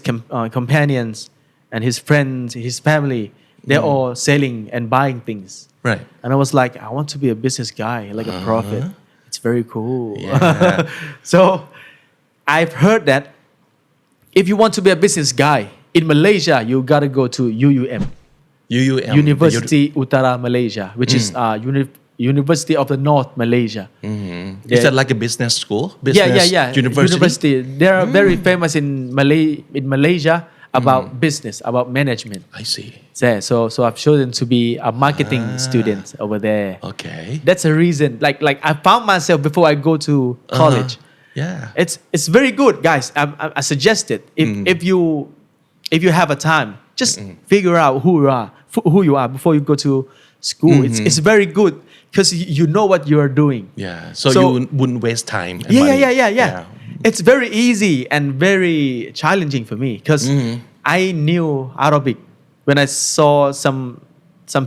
companions and his friends, his family, they're all selling and buying things. Right. And I was like, I want to be a business guy, like a prophet. It's very cool. Yeah. So I've heard that if you want to be a business guy in Malaysia, you gotta go to UUM, University Utara Malaysia, which is University of the North Malaysia. Is that like a business school? Yeah. University. They are very famous in Malaysia about business, about management. I see. So I've chosen to be a marketing student over there. Okay. That's a reason. Like I found myself before I go to college. Yeah. It's very good, guys. I suggest it. If you have a time, just figure out who you are before you go to school. It's very good because you know what you are doing. Yeah. So you wouldn't waste time. And money. Yeah. It's very easy and very challenging for me because I knew Arabic. When I saw some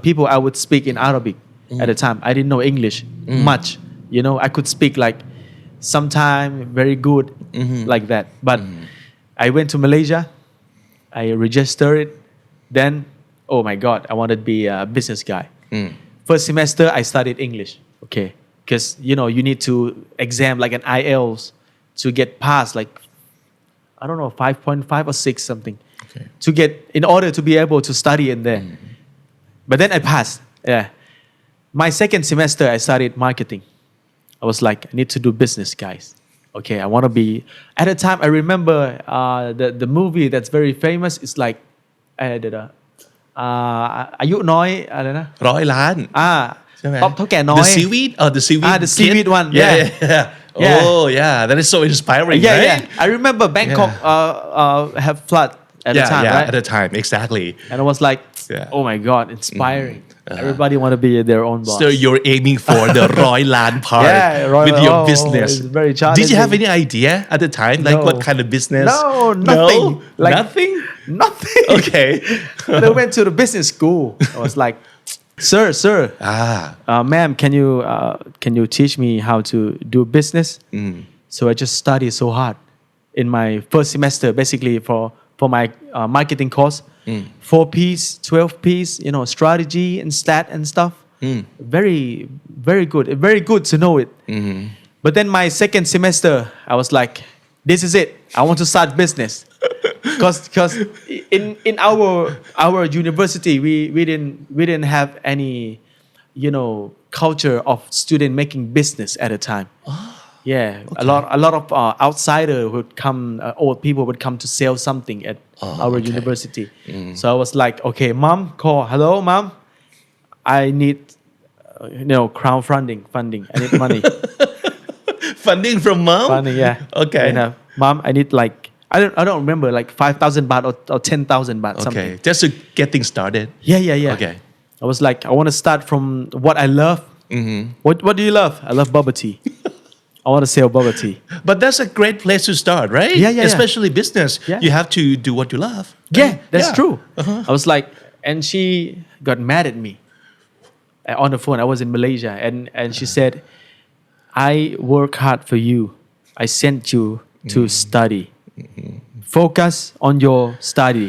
people, I would speak in Arabic at the time. I didn't know English much. I could speak like sometime very good like that. But I went to Malaysia. I registered it. Then, oh my God, I wanted to be a business guy. First semester, I studied English. Okay. because you need to exam like an IELTS to get past like I don't know 5.5 or 6 something to get in order to be able to study in there. But then I passed. Yeah. My second semester I studied marketing. I was like, I need to do business, guys. Okay, I want to be. At the time, I remember the movie that's very famous. It's like, อายุน้อยอะไรนะ100 ล้านใช่ไหม เท่าแก่น้อย The seaweed the seaweed the seaweed one yeah oh yeah that is so inspiring right I remember Bangkok have flood at the time right at the time exactly and I was like oh my god inspiring everybody want to be their own boss so you're aiming for the 100 ล้าน part with your business it's very challenging did you have any idea at the time like what kind of business no nothing like nothing okay I went to the business school I was like sir ma'am can you teach me how to do business so I just studied so hard in my first semester basically for my marketing course 4 P's 12 P's strategy and stat and stuff very very good to know it but then my second semester I was like this is it I want to start business because in our university we didn't have any culture of student making business at the time a lot of outsider would come old people would come to sell something at our university so I was like okay mom call hello mom I need crowdfunding funding I need money funding from mom funding okay mom I need like I don't remember like 5,000 baht or 10,000 baht something just to get things started yeah okay I was like I want to start from what I love what do you love I love bubble tea I want to sell bubble tea but that's a great place to start right especially business you have to do what you love right? That's true I was like and she got mad at me on the phone I was in Malaysia and she said I work hard for you I sent you to study focus on your study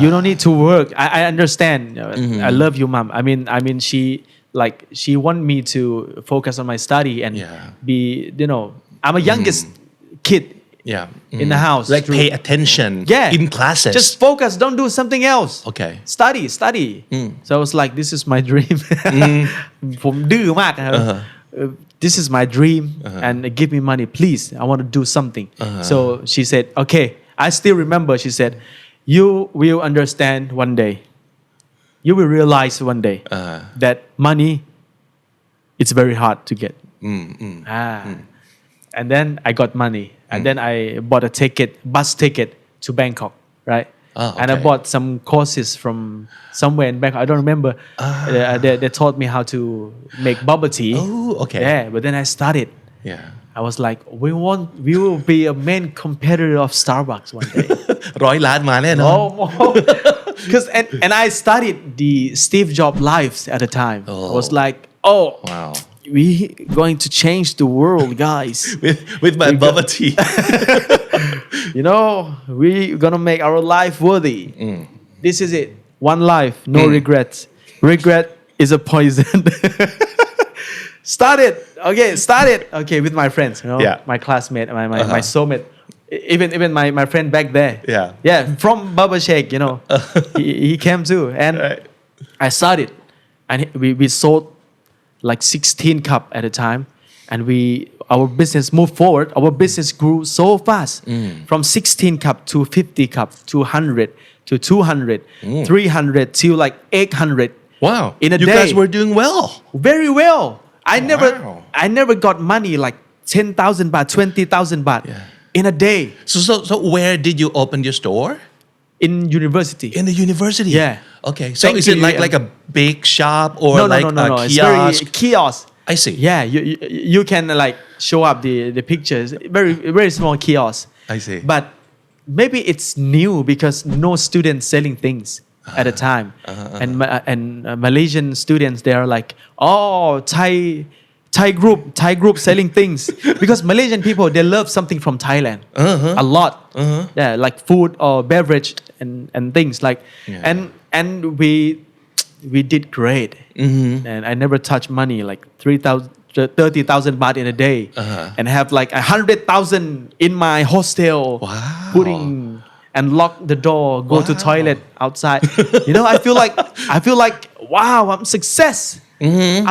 you don't need to work I understand I love you mom I mean she want me to focus on my study and be I'm a youngest kid in the house like pay attention in classes just focus don't do something else okay study so I was like this is my dream ผมดื้อมากนะครับthis is my dream and give me money please I want to do something so she said okay I still remember she said you will understand one day you will realize one day that money it's very hard to get and then I got money and then I bought a bus ticket to Bangkok right and I bought some courses from somewhere in Bangkok I don't remember they taught me how to make bubble tea but then I started I was like we will be a main competitor of Starbucks one day 100 ล้านมาแน่นอน because and I studied the Steve Jobs lives at the time I was like wow we going to change the world guys with my bubble tea we gonna make our life worthy this is it one life no regrets regret is a poison started with my friends my classmate my soulmate even my friend back there from Baba Sheikh he came too and I started and we sold like 16 cup at a time and our business moved forward our business grew so fast from 16 cup to 50 cup to 100 to 200 300 to like 800 wow in a day you guys were doing well very well I never got money like 10,000 baht 20,000 baht in a day so where did you open your store in university in the university okay so is it like a big shop or no, like no, a it's very kiosk I see you can like show up the pictures very very small kiosk I see but maybe it's new because no students selling things at the time and Malaysian students they are like Thai group selling things because Malaysian people they love something from Thailand a lot like food or beverage and things like and we did great and I never touched money like 30,000 baht in a day and have like 100,000 in my hostel Wow. putting and lock the door go to toilet outside I feel like wow I'm success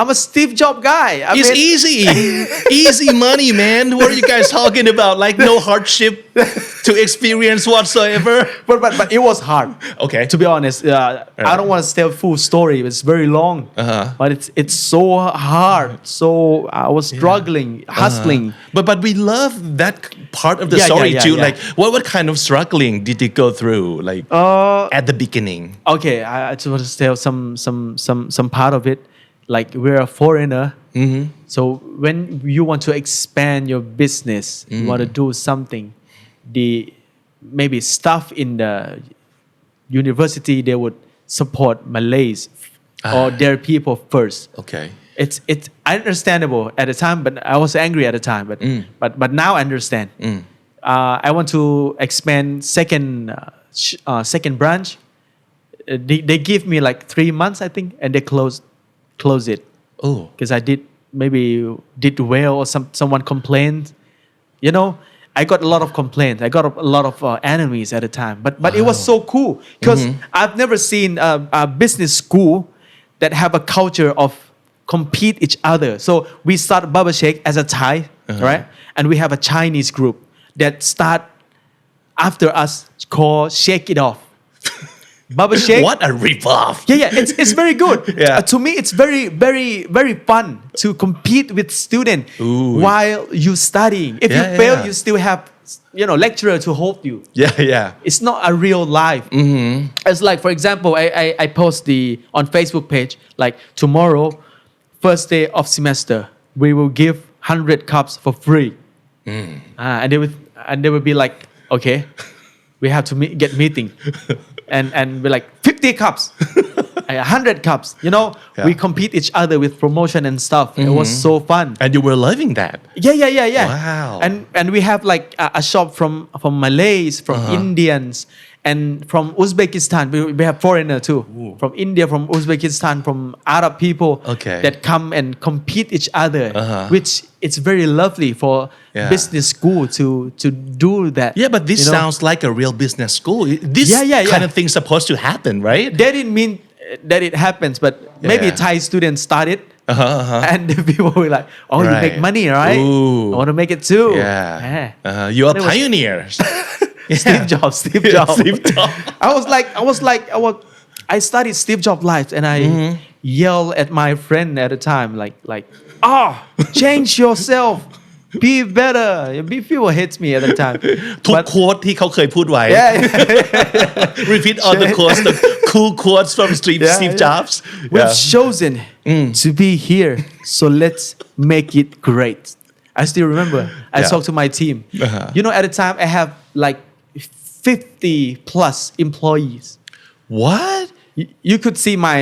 I'm a Steve Jobs guy It's easy money man what are you guys talking about like no hardship to experience whatsoever but it was hard Okay. to be honest I don't want to tell full story it's very long but it's so hard so I was struggling hustling but we love that part of the story too like what kind of struggling did you go through like at the beginning okay I just want to tell some part of it like we're a foreigner so when you want to expand your business you want to do something the maybe staff in the university they would support Malays or their people first okay it's understandable at the time but I was angry at the time but now I understand I want to expand second branch they give me like 3 months I think and they close it because I did well or someone complained I got a lot of complaints I got a lot of enemies at the time but it was so cool because I've never seen a business school that have a culture of compete each other so we start Barber Shake as a Thai right and we have a Chinese group that start after us called Shake It Off Barber Shake what a rip-off it's very good to me it's very fun to compete with students while you studying if you fail you still have lecturer to hold you it's not a real life it's like for example I post on Facebook page like tomorrow first day of semester we will give 100 cups for free and they would be like okay we have to get meeting and we're like 50 cups 100 cups we compete each other with promotion and stuff it was so fun and you were loving that yeah wow and we have like a shop from Malays from Indians and from Uzbekistan we have foreigner too from India from Uzbekistan from Arab people that come and compete each other which it's very lovely for business school to do that but this sounds like a real business school this kind of thing supposed to happen right they didn't mean that it happens but maybe Thai students started and the people were like you make money right I want to make it too you are pioneers Steve Jobs I studied Steve Jobs life and I yell at my friend at the time like change yourself be better people hates me at the time ทุกโค้ดที่เขาเคยพูดไว้ repeat all the quotes the cool quotes from Steve Jobs we've chosen to be here so let's make it great I still remember I talked to my team at the time I have like 50 plus employees what you could see my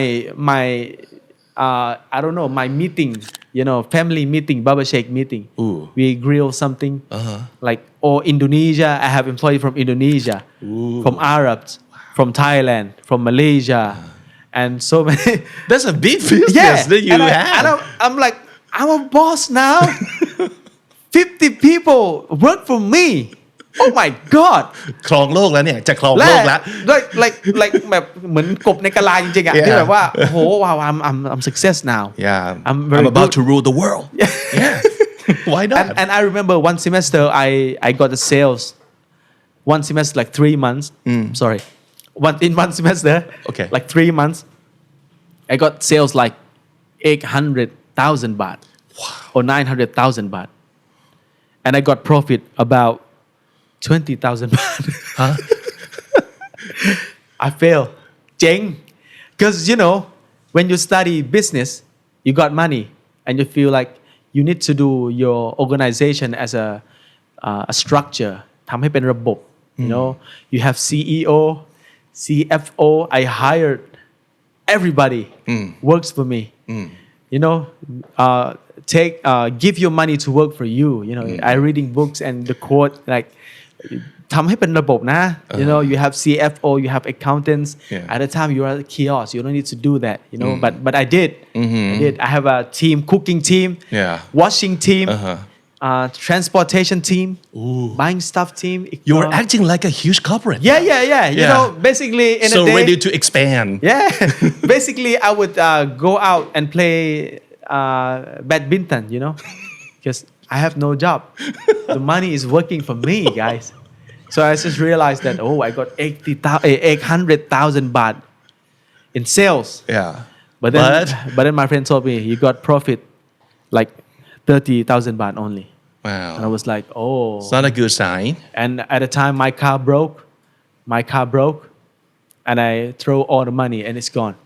I don't know my meeting family meeting barber shake meeting we grill something like Indonesia I have employees from Indonesia from Arabs from Thailand from Malaysia and so many that's a big business that you have I'm like I'm a boss now 50 people work for me oh my god ครองโลกแล้วเนี่ยจะครองโลกแล้ว like แบบเหมือนกบในกะลาจริงๆอ่ะที่แบบว่าโอ้โหว้าว I'm success now I'm about to rule the world why not and I remember one semester I got the sales one semester like 3 months sorry in one semester like 3 months I got sales like 800,000 baht or 900,000 baht and I got profit about 20,000 baht I fail เจ๊ง because when you study business you got money and you feel like you need to do your organization as a structure ทำให้เป็นระบบ you have CEO CFO I hired everybody works for me give your money to work for you I reading books and the quote like ทำให้เป็นระบบนะ you know you have CFO you have accountants Yeah. at the time you are a kiosk you don't need to do that you know but I did I did I have a team cooking team Yeah. washing team transportation team buying stuff team You were acting like a huge corporate. yeah you Yeah. know basically in So a day ready to expand. yeah basically I would go out and play badminton you know because I have no job the money is working for me guys so I just realized that I got 800,000 baht in sales Yeah. but then my friend told me you got profit like 30,000 baht only Wow. and I was like It's not a good sign. and at the time my car broke and I throw all the money and it's gone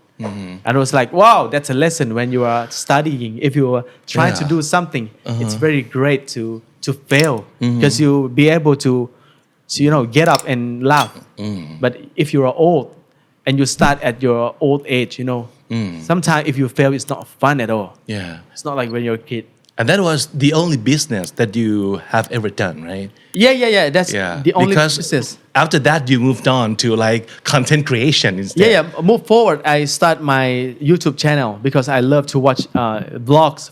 and I was like wow that's a lesson when you are studying if you are trying to Yeah. do something it's very great to fail because you be able to you know get up and laugh but if you are old and you start at your old age you know sometimes if you fail it's not fun at all Yeah. it's not like when you're a kid And that was the only business that you have ever done, right? yeah that's Yeah. the only Because business after that, you moved on to like content creation instead. Yeah, move forward. I start my YouTube channel because I love to watch vlogs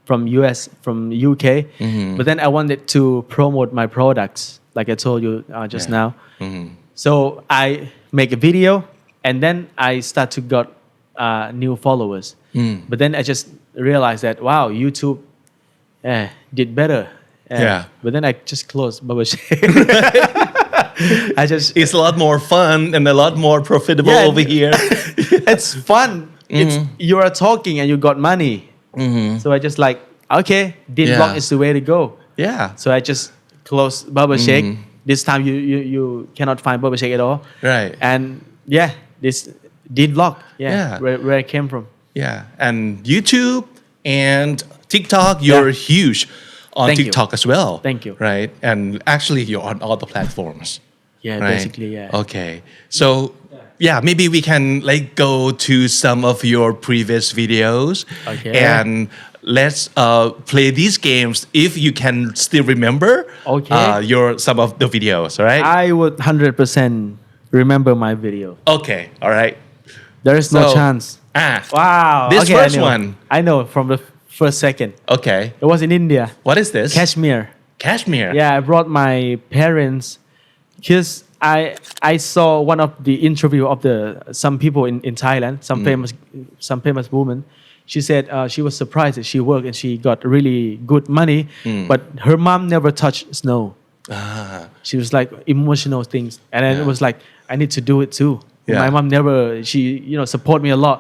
from US, from UK. But then I wanted to promote my products, like I told you just now. So I make a video, and then I start to got new followers. But then I just realized that wow, YouTube did better. Yeah. But then I just closed Babashake. I just It's a lot more fun and a lot more profitable Yeah. over here. it's fun. It's you are talking and you got money. So I just like okay, DEEN Yeah. blog is the way to go. Yeah. So I just closed Barber Shake. This time you cannot find Barber Shake at all. Right. And yeah, this DEEN blog. Yeah. Yeah. Where I came from. Yeah. And YouTube and TikTok, you're huge on Thank you. TikTok as well. Thank you. Right. And actually, you're on all the platforms. Yeah, Right? basically, yeah. Okay. So, yeah, maybe we can like go to some of your previous videos. Okay. And let's play these games if you can still remember Okay. some of the videos, all right? I would 100% remember my video. Okay. All right. There is no So- chance. Wow. This Okay, first I know. one. I know from the first second. Okay. It was in India. What is this? Kashmir. Cashmere. Yeah, I brought my parents because I saw one of the interview of some people in Thailand, some famous woman. She said she was surprised that she worked and she got really good money, but her mom never touched snow. She was like emotional things, and then it was like I need to do it too. Yeah. My mom never she support me a lot.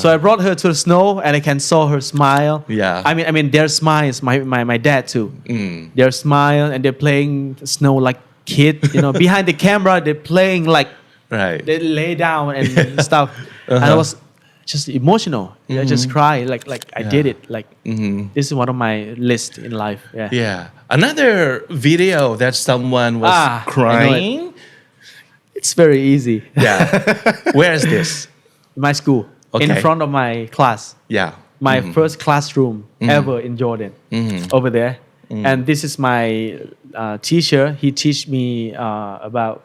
So I brought her to the snow and I can saw her smile. Yeah. I mean their smiles. My dad too. Their smile and they're playing snow like kid. Behind the camera they're playing like Right. they lay down and stuff. And I was just emotional. I just cry like I did it. Like this is one of my list in life. Yeah. Yeah. Another video that someone was I know it. crying. It's very easy. Yeah. Where is this? My school in Okay. front of my class. Yeah. My first classroom ever in Jordan over there. And this is my teacher. He teach me about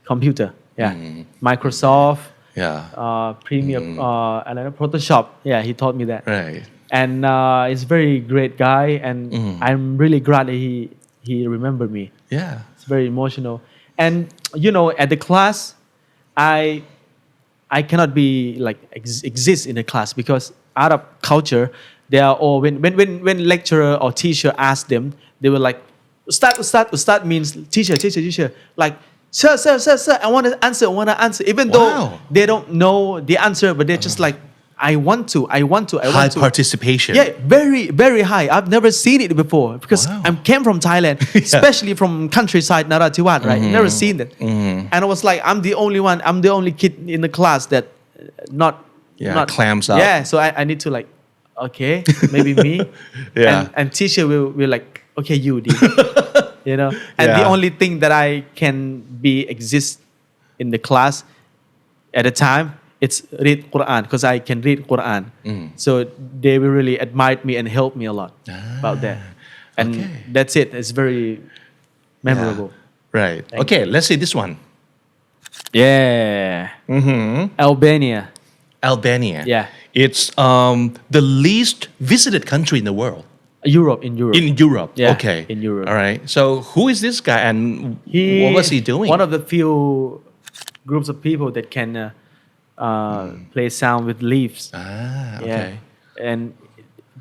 computer. Yeah. Microsoft, Yeah. Premiere, and Photoshop. Yeah, he taught me that. Right. And he's very great guy. And I'm really glad that he remembered me. Yeah. It's very emotional. And at the class, I cannot be like exist in the class because Arab culture, they are all when lecturer or teacher ask them, they were like, Ustad means teacher. Like, sir, I want to answer. Even though Wow. they don't know the answer, but they're just like, I want to. High participation. Yeah, very, very high. I've never seen it before because Wow. I came from Thailand, especially from countryside Narathiwat, right? Never seen that. And I was like, I'm the only one. I'm the only kid in the class that not clams up. Yeah, so I need to like, okay, maybe me. Yeah. And teacher will like, okay, you did. And the Yeah. only thing that I can exist in the class at the time, it's read Quran because I can read Quran. So they will really admire me and help me a lot about that. And okay. that's it. It's very memorable. Right. Okay, let's see this one. Yeah. Albania. Albania. Yeah. It's the least visited country in the world. Europe. In Europe. Yeah, Okay. in Europe. All right. So who is this guy and what was he doing? One of the few groups of people that can play sound with leaves. Okay. Yeah. And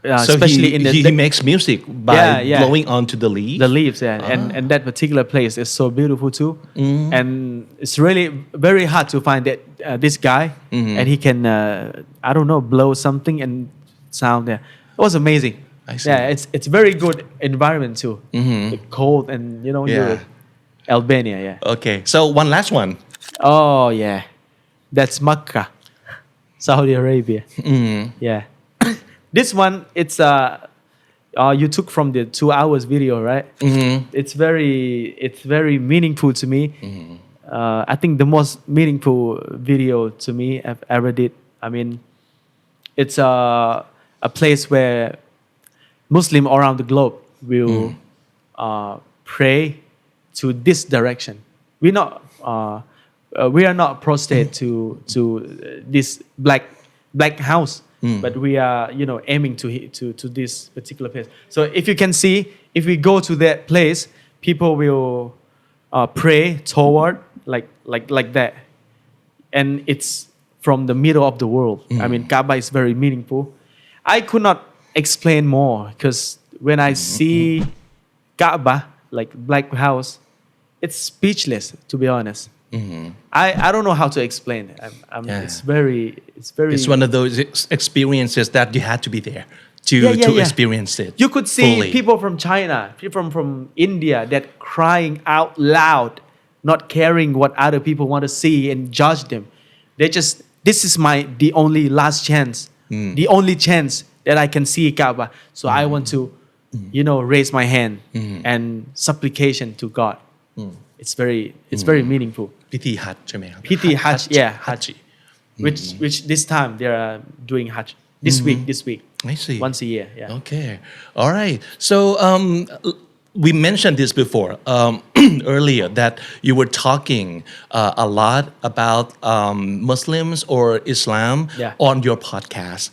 So especially he makes music by blowing onto the leaves. The leaves, and that particular place is so beautiful too. And it's really very hard to find that this guy, and he can I don't know, blow something and sound there. It was amazing. I see. Yeah, it's very good environment too. The cold and Europe. Albania, yeah. Okay. So one last one. Oh yeah, that's Makkah, Saudi Arabia. Yeah. This one, it's you took from the 2 hours video, right? It's very meaningful to me. I think the most meaningful video to me I've ever did. I mean, it's a place where Muslims around the globe will pray to this direction. We are not prostrate to this black house. But we are, aiming to this particular place. So if you can see, if we go to that place, people will pray toward like that, and it's from the middle of the world. I mean, Kaaba is very meaningful. I could not explain more because when I see Kaaba, like black house, it's speechless, to be honest. I don't know how to explain it. It's very. It's one of those experiences that you had to be there to experience it. You could see fully. people from China, people from India that crying out loud, not caring what other people want to see and judge them. This is the only last chance, the only chance that I can see Kaaba. So I want to, raise my hand and supplication to God. It's very meaningful. พิธีฮัจญ์ใช่ไหมครับ Piti Hajj, Hajj. Which this time they are doing Hajj this week. I see. Once a year. Yeah. Okay. All right. So we mentioned this before earlier that you were talking a lot about Muslims or Islam on your podcast,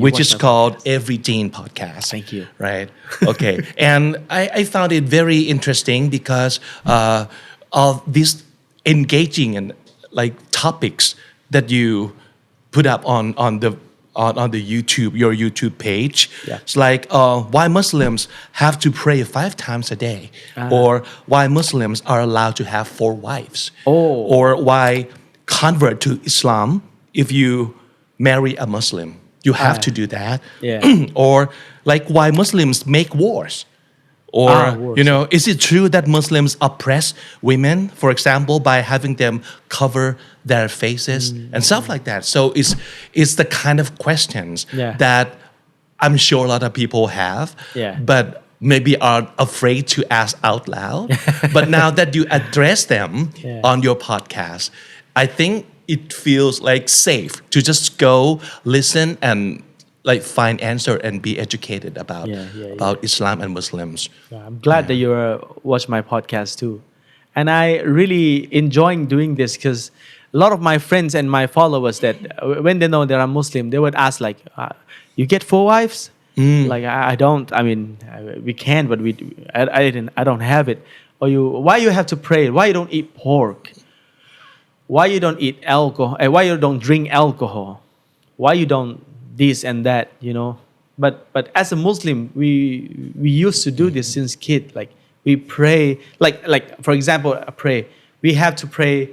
which is called Every Teen Podcast. Thank you. Right. Okay. And I found it very interesting because of these engaging and like topics that you put up on the YouTube, your YouTube page. It's like why Muslims have to pray 5 times a day, or why Muslims are allowed to have 4 wives, or why convert to Islam if you marry a Muslim, you have to do that, or like why Muslims make wars. Or, is it true that Muslims oppress women, for example, by having them cover their faces and stuff like that? So it's the kind of questions that I'm sure a lot of people have, but maybe are afraid to ask out loud. But now that you address them on your podcast, I think it feels like safe to just go listen and like find answer and be educated about Islam and Muslims. I'm glad that you watch my podcast too, and I really enjoying doing this because a lot of my friends and my followers that when they know that I'm Muslim, they would ask like, "You get 4 wives?" Like I don't. I mean, we can, but I don't have it. Or why you have to pray? Why you don't eat pork? Why you don't eat alcohol? Why you don't drink alcohol? Why you don't this and that, but as a Muslim we used to do this since kid. Like we pray, like for example, we have to pray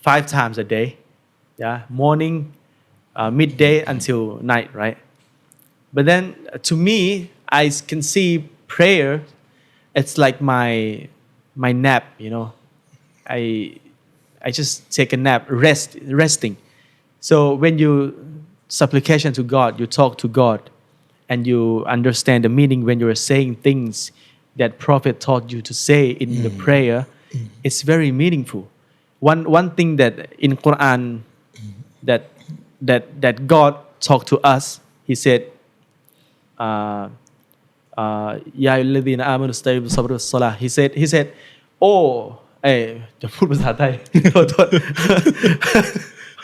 5 times a day, morning, midday until night, right? But then to me, I can see prayer, it's like my nap, I just take a nap, resting. So when you supplication to God, you talk to God, and you understand the meaning when you're saying things that Prophet taught you to say in the prayer. It's very meaningful. One thing that in Quran that God talked to us, He said, "Ya ayyuhalladhina amanu ista'iinu bis-sabri was-salah." He said, "Oh, เอ้ยจะพูดภาษาไทย โทษ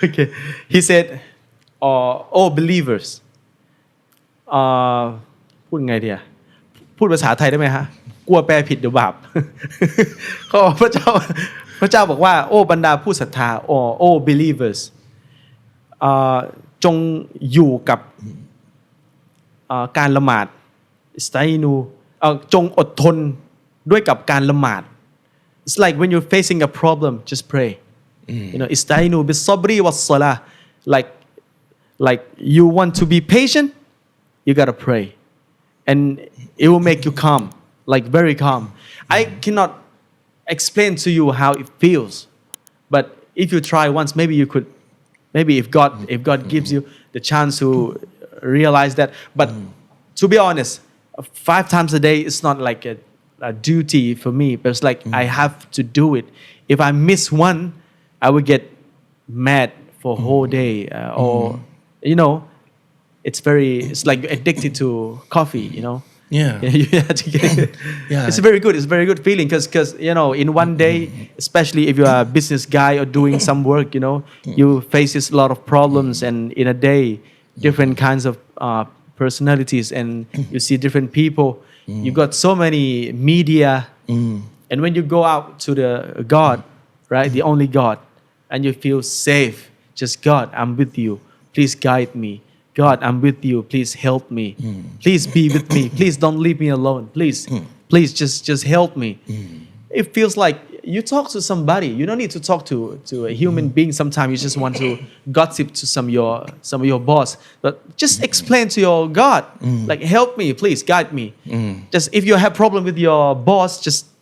okay he said oh believers พูดไงดีอะพูดภาษาไทยได้ไหมฮะกลัวแปลผิดเดี๋ยวบาป เขาบอกพระเจ้าบอกว่าโอ้บรรดาผู้ศรัทธาโอ้ believers จงอยู่กับการละหมาดสไตนูจงอดทนด้วยกับการละหมาด It's like when you're facing a problem just pray you know อิสไตนูบิศบรีวัสศอลา like you want to be patient you gotta pray and it will make you calm like very calm I cannot explain to you how it feels but if you try once maybe you could maybe if God gives you the chance to realize that but to be honest 5 times a day is not like a duty for me but it's like I have to do it if I miss one I will get mad for a whole day or you know it's like addicted to coffee you know you have to get it. It's very good feeling because you know in one day especially if you are a business guy or doing some work you know you faces a lot of problems and in a day different kinds of personalities and you see different people you got so many media and when you go out to the God right the only God and you feel safe just God I'm with you please guide me God I'm with you please help me please be with me please don't leave me alone please just help me it feels like you talk to somebody you don't need to talk to a human being sometimes you just want to gossip to some of your boss but just explain to your God like help me please guide me just if you have problem with your boss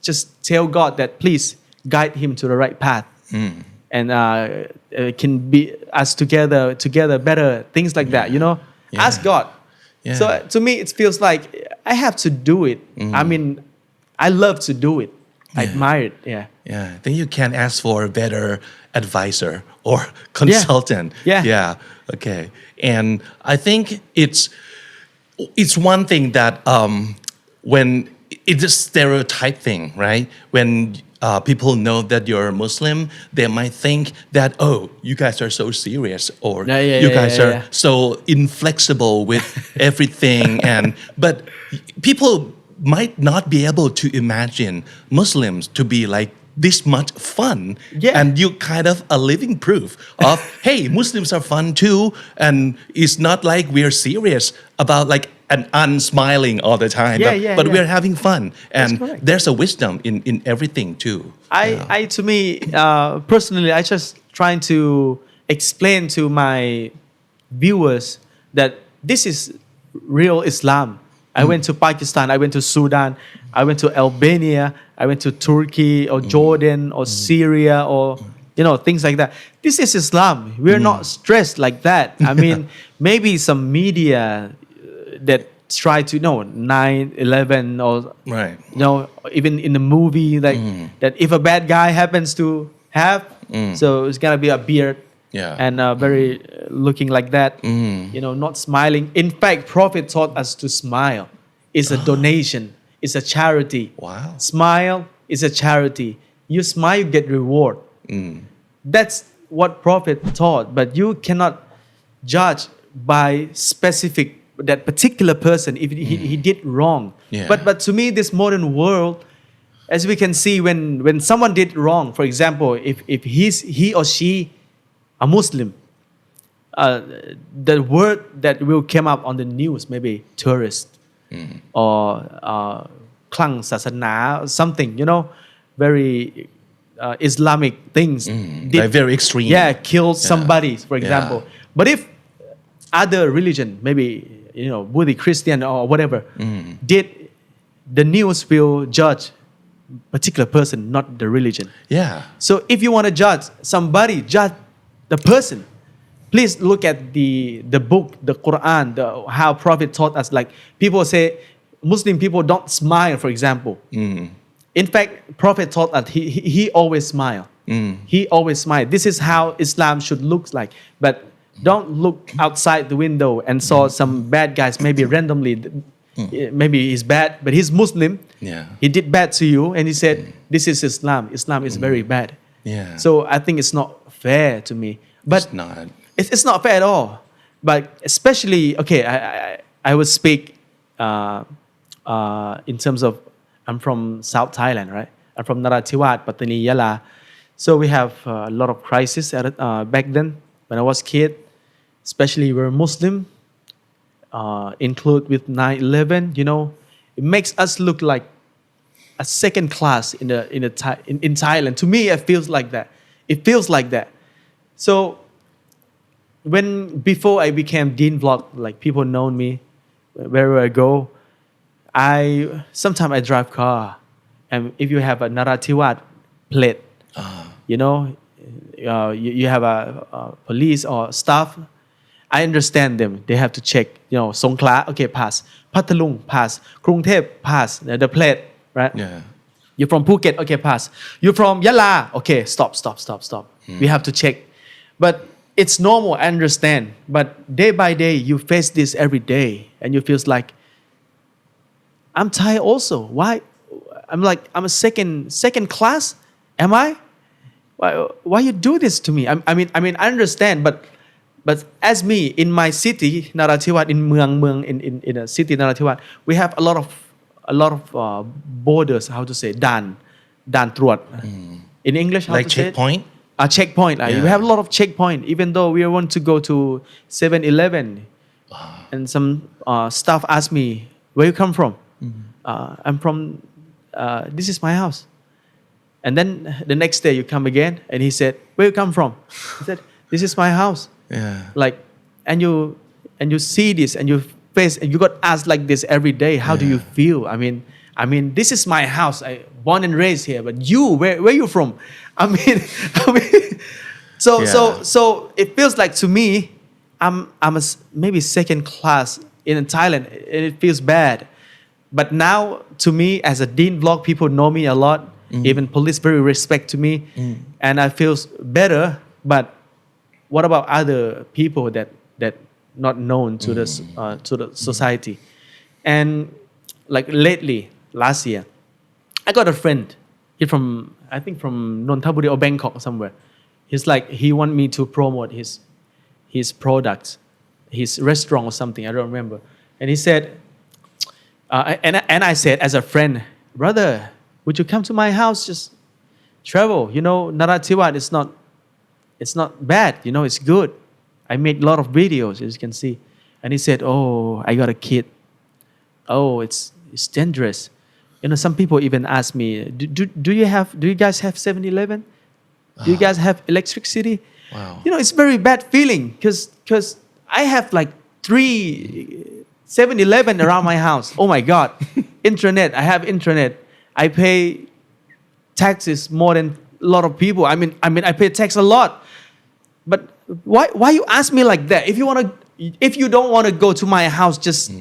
just tell God that please guide him to the right path and can be us together better things like that you know ask God so to me it feels like I have to do it I mean I love to do it I admire it then you can ask for a better advisor or consultant okay and I think it's one thing that when it's a stereotype thing right when people know that you're a Muslim they might think that oh you guys are so serious or you guys are so inflexible with everything and but people might not be able to imagine Muslims to be like this much fun and you kind of a living proof of hey Muslims are fun too and it's not like we're serious about like an unsmiling all the time but we're having fun and there's a wisdom in everything too I to me personally I just trying to explain to my viewers that this is real Islam I went to Pakistan I went to Sudan I went to Albania I went to Turkey or Jordan or Syria or you know things like that this is Islam we're not stressed like that I mean maybe some media that try to know 9/11 or you know even in the movie like that if a bad guy happens to have so it's gonna be a beard and very looking like that you know not smiling in fact Prophet taught us to smile it's a donation it's a charity smile is a charity you smile you get reward that's what Prophet taught but you cannot judge by specific that particular person if he did wrong but to me this modern world as we can see when someone did wrong for example if he or she a Muslim the word that will come up on the news maybe terrorist or คลั่งศาสนา something you know very Islamic things did, like very extreme killed somebody for example but if other religion maybe you know Buddhist Christian or whatever did the news will judge particular person not the religion so if you want to judge somebody judge the person please look at the book the Quran how Prophet taught us like people say Muslim people don't smile for example in fact Prophet taught us he always smile he always smile this is how Islam should look like but don't look outside the window and saw some bad guys maybe randomly maybe he's bad, but he's Muslim. Yeah. He did bad to you, and he said, "This is Islam. Islam is very bad." Yeah. So I think it's not fair to me. But It's not. it's not fair at all. But especially, okay, I would speak in terms of I'm from South Thailand, right? I'm from Narathiwat, Pattani, Yala. So we have a lot of crisis back then when I was kid. Especially we're Muslim. Include with 9/11, you know, it makes us look like a second class in Thailand. To me, it feels like that. It feels like that. So before I became Dean Vlog, like people know me wherever I go. Sometimes I drive car, and if you have a Narathiwat plate, you know, you have a police or staff. I understand them. They have to check, you know, Songkhla, okay, pass. Pathalung, pass. Krungthep, pass. The plate, right? Yeah. You're from Phuket, okay, pass. You're from Yala, okay, stop. We have to check. But it's normal, I understand. But day by day, you face this every day, and you feel like, I'm Thai also. Why? I'm a second class. Am I? Why you do this to me? I mean, I understand, but as me in my city, Narathiwat, in Muang, in a city Narathiwat, we have a lot of borders. How to say dan truat. In English, how Like to say checkpoint? A checkpoint. Yeah. We have a lot of checkpoint. Even though we want to go to 7-Eleven, and some staff ask me, "Where you come from?" I'm from. This is my house. And then the next day you come again, and he said, "Where you come from?" He said, "This is my house." Yeah. Like, and you see this, and you face, and you got asked like this every day. How do you feel? I mean, this is my house. I born and raised here, but you, where you from? I mean, so it feels like to me, I'm maybe second class in Thailand, and it feels bad. But now, to me, as a Dean Vlog, people know me a lot. Even police very respect to me, and I feel better. But what about other people that not known to the society? And like lately, last year, I got a friend. He I think from Nonthaburi or Bangkok or somewhere. He's like, he want me to promote his products, his restaurant or something. I don't remember. And he said, and I said as a friend, brother, would you come to my house? Just travel. You know, Narathiwat it's not bad. You know, it's good. I made a lot of videos, as you can see. And he said, "Oh, I got a kid. Oh, it's dangerous." You know, some people even ask me, do you guys have 7-Eleven? Do you guys have electricity? Wow. You know, it's very bad feeling because I have like 3 7-Eleven around my house. Oh my God. Internet. I have internet. I pay taxes more than a lot of people. I mean, I pay tax a lot. But why you ask me like that? If you don't want to go to my house, just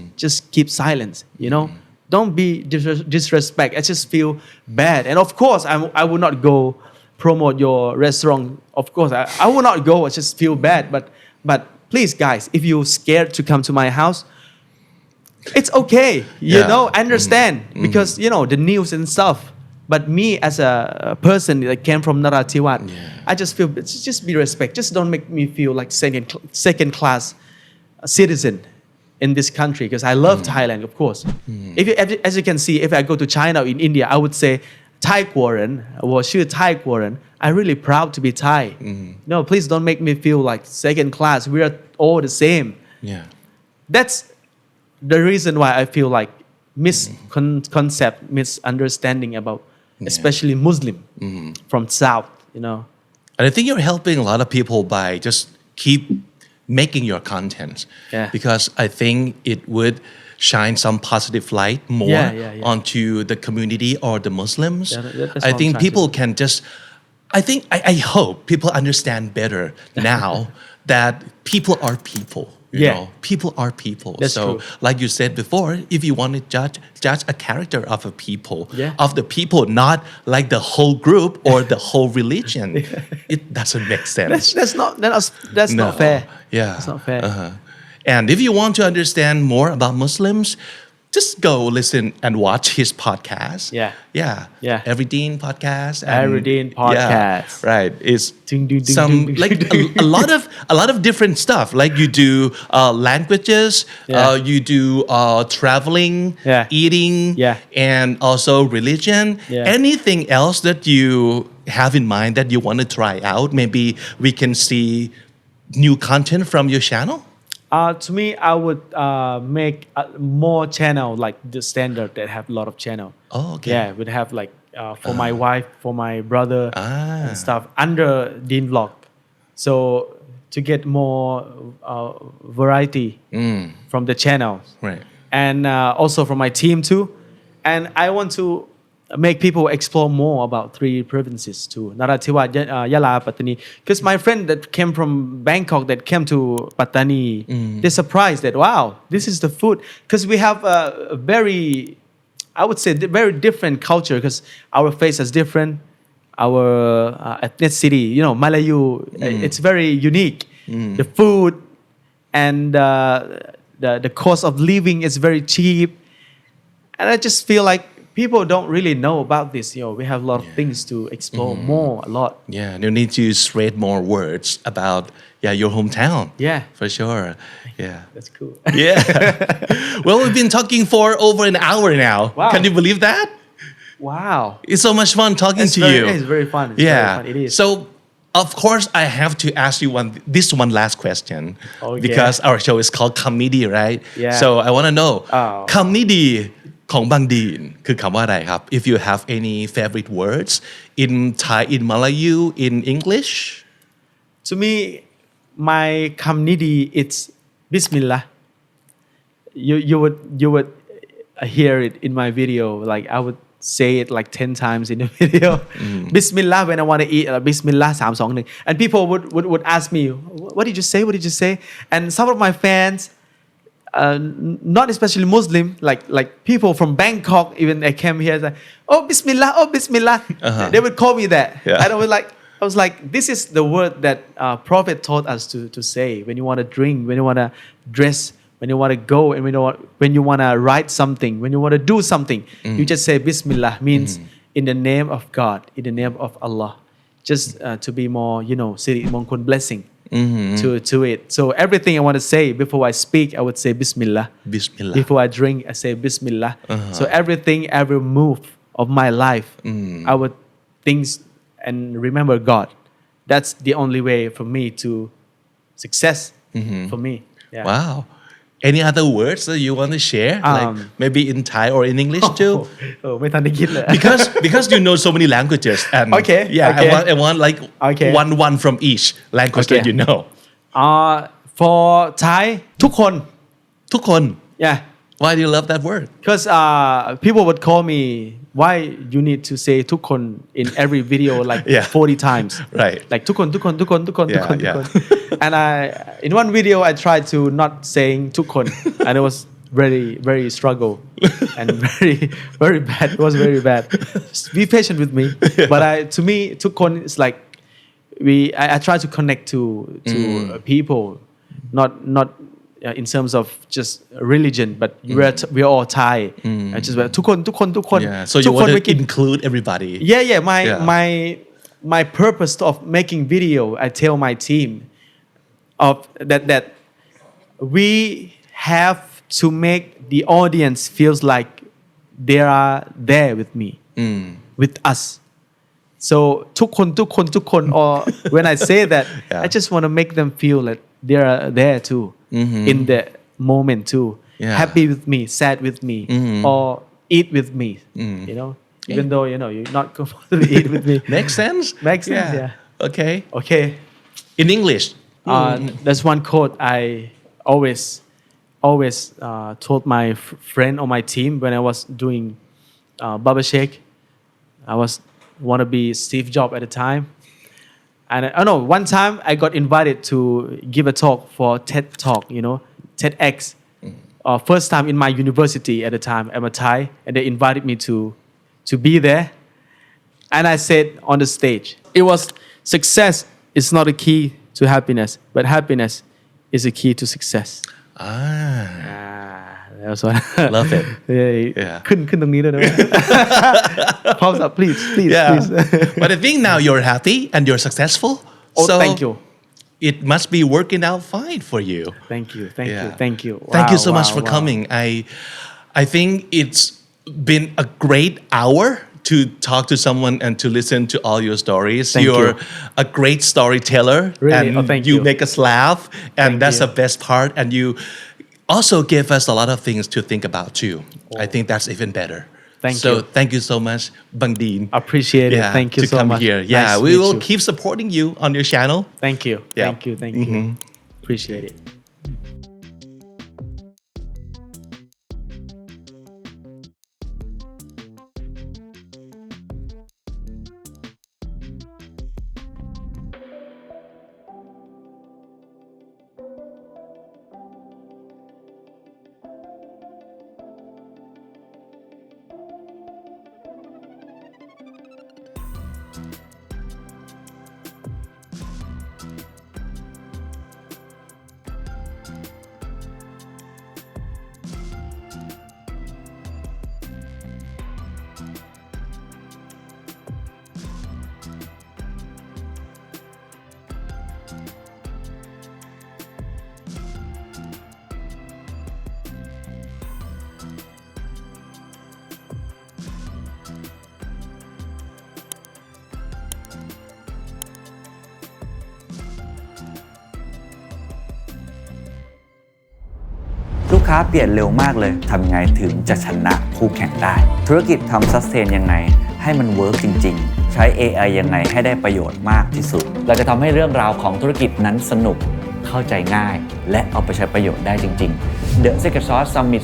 keep silence. You know, don't be disrespect. I just feel bad. And of course, I will not go promote your restaurant. Of course, I will not go. I just feel bad. But please, guys, if you're scared to come to my house, it's okay. You know, I understand because you know the news and stuff. But me as a person that came from Narathiwat, I just feel just be respect. Just don't make me feel like second class citizen in this country because I love Thailand, of course. As you can see, if I go to China or in India, I would say Thai Quarren or Thai Quarren. I'm really proud to be Thai. No, please don't make me feel like second class. We are all the same. Yeah. That's the reason why I feel like misconcept, misunderstanding about especially Muslim from South, you know. And I think you're helping a lot of people by just keep making your content. Yeah. Because I think it would shine some positive light more onto the community or the Muslims. That's I what think I'm trying people to can just, I hope people understand better now that people are people. You know, people are people. That's so, true. like you said before, if you want to judge a character of a people, of the people, not like the whole group or the whole religion, it doesn't make sense. That's not fair. Yeah, it's not fair. And if you want to understand more about Muslims, just go listen and watch his podcast. Yeah. Every DEEN podcast. Every DEEN podcast. Yeah, right. It's Ding, ding, ding, some ding, ding, like ding. a lot of different stuff. Like you do languages. Yeah. You do traveling. Yeah. Eating. Yeah. And also religion. Yeah. Anything else that you have in mind that you want to try out? Maybe we can see new content from your channel. To me, I would make more channel like the standard that have a lot of channel. Oh, okay. Yeah, would have like for my wife, for my brother and stuff under DEEN vlog. So to get more variety from the channels. Right. And also from my team too. And I want to make people explore more about 3 provinces too. Narathiwat, Yala, Pattani. Because my friend that came from Bangkok that came to Pattani, they're surprised that, wow, this is the food. Because we have a very, I would say, very different culture because our face is different. Our ethnicity, Malayu, it's very unique. The food and the cost of living is very cheap. And I just feel like people don't really know about this. We have a lot of things to explore more, a lot. Yeah, you need to spread more words about your hometown. Yeah. For sure. Yeah. That's cool. Yeah. Well, we've been talking for over an hour now. Wow. Can you believe that? Wow. It's so much fun talking to you. It's very fun. Yeah. Very fun. It is. So, of course, I have to ask you this one last question. Okay. Because our show is called Comedy, right? Yeah. So I want to know, Oh. Comedy ของบางดีนคือคำว่าอะไรครับ If you have any favorite words in Thai, in Malayu, in English? To me, my community, it's Bismillah. You would hear it in my video. Like I would say it like 10 times in the video. Bismillah when I want to eat. Bismillah 3, 2, 1. And people would ask me, what did you say? What did you say? And some of my fans, not especially Muslim, like people from Bangkok, even they came here, like, oh Bismillah, oh Bismillah. They would call me that. Yeah. And I was like, this is the word that Prophet taught us to say when you want to drink, when you want to dress, when you want to go, and when you want to write something, when you want to do something, you just say Bismillah, means in the name of God, in the name of Allah, just to be more, Siri Mongkun blessing. To it. So everything I want to say before I speak, I would say Bismillah. Bismillah. Before I drink, I say Bismillah. So everything, every move of my life, I would think and remember God. That's the only way for me to success for me. Yeah. Wow. Any other words that you want to share? Like maybe in Thai or in English too? ไม่ทันได้คิดเลย because you know so many languages and Okay, yeah okay. I want like Okay. one from each language Okay. that you know. For Thai ทุกคน ทุกคน Yeah. Why do you love that word? Because people would call me, why you need to say ทุกคน in every video like Yeah. 40 times. Right. Like ทุกคน Yeah. And in one video I tried to not saying ทุกคน and it was very, very struggle and very, very bad. It was very bad. Just be patient with me. But to me, ทุกคน is like, I try to connect to people, not in terms of just religion, but we're all Thai. I just ทุกคน Yeah. So you want to include everybody. Yeah. My purpose of making video, I tell my team of that we have to make the audience feels like they are there with me, with us. So ทุกคน or when I say that, I just want to make them feel that they are there too, in the moment too, happy with me, sad with me, or eat with me, even though you're not comfortable to eat with me. Makes sense? Makes sense, yeah. Okay. In English? There's one quote I always told my friend on my team when I was doing Baba Shake. I want to be Steve Jobs at the time. And I know one time I got invited to give a talk for TED Talk, TEDx. First time in my university at the time. I'm a Thai, and they invited me to be there. And I said on the stage, it was success is not a key to happiness, but happiness is a key to success. that's why Love it. Yeah. ขึ้นตรงนี้ด้วยนะ Pause up please Yeah. please But I think now you're happy and you're successful. Oh, so thank you. It must be working out fine for you. Thank you. Yeah. Thank you. Thank you so Wow, much for wow. coming. I think it's been a great hour to talk to someone and to listen to all your stories. Thank You're you. a great storyteller. Really? And Oh, thank you you. make us laugh. And Thank that's you. the best part. And you also gave us a lot of things to think about too. I think that's even better. Thank so you. thank you so much, Bang Deen. Appreciate it. Thank you to so come much. here. Nice Yeah, to we meet will you. keep supporting you on your channel. Thank you. Yeah. Thank you. Thank you. Appreciate it.ลูกค้าเปลี่ยนเร็วมากเลยทำไงถึงจะชนะคู่แข่งได้ธุรกิจทำซัสเทนยังไงให้มันเวิร์กจริงๆใช้ AI ยังไงให้ได้ประโยชน์มากที่สุดเราจะทำให้เรื่องราวของธุรกิจนั้นสนุกเข้าใจง่ายและเอาไปใช้ประโยชน์ได้จริงๆ The Secret Sauce Summit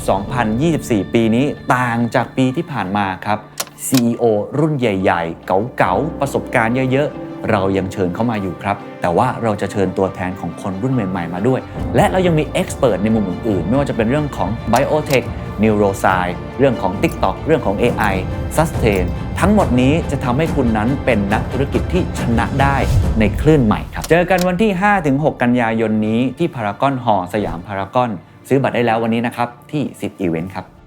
2024 ปีนี้ต่างจากปีที่ผ่านมาครับ CEO รุ่นใหญ่ๆเก๋าๆประสบการณ์เยอะๆเรายังเชิญเข้ามาอยู่ครับแต่ว่าเราจะเชิญตัวแทนของคนรุ่นใหม่ๆมาด้วยและเรายังมีเอ็กซ์เพิร์ทในมุมอื่นๆไม่ว่าจะเป็นเรื่องของ Biotech Neuroscience เรื่องของ TikTok เรื่องของ AI Sustain ทั้งหมดนี้จะทำให้คุณนั้นเป็นนักธุรกิจที่ชนะได้ในคลื่นใหม่ครับเจอกันวันที่ 5-6 กันยายนนี้ที่พารากอนฮอลล์สยามพารากอนซื้อบัตรได้แล้ววันนี้นะครับที่10 Event ครับ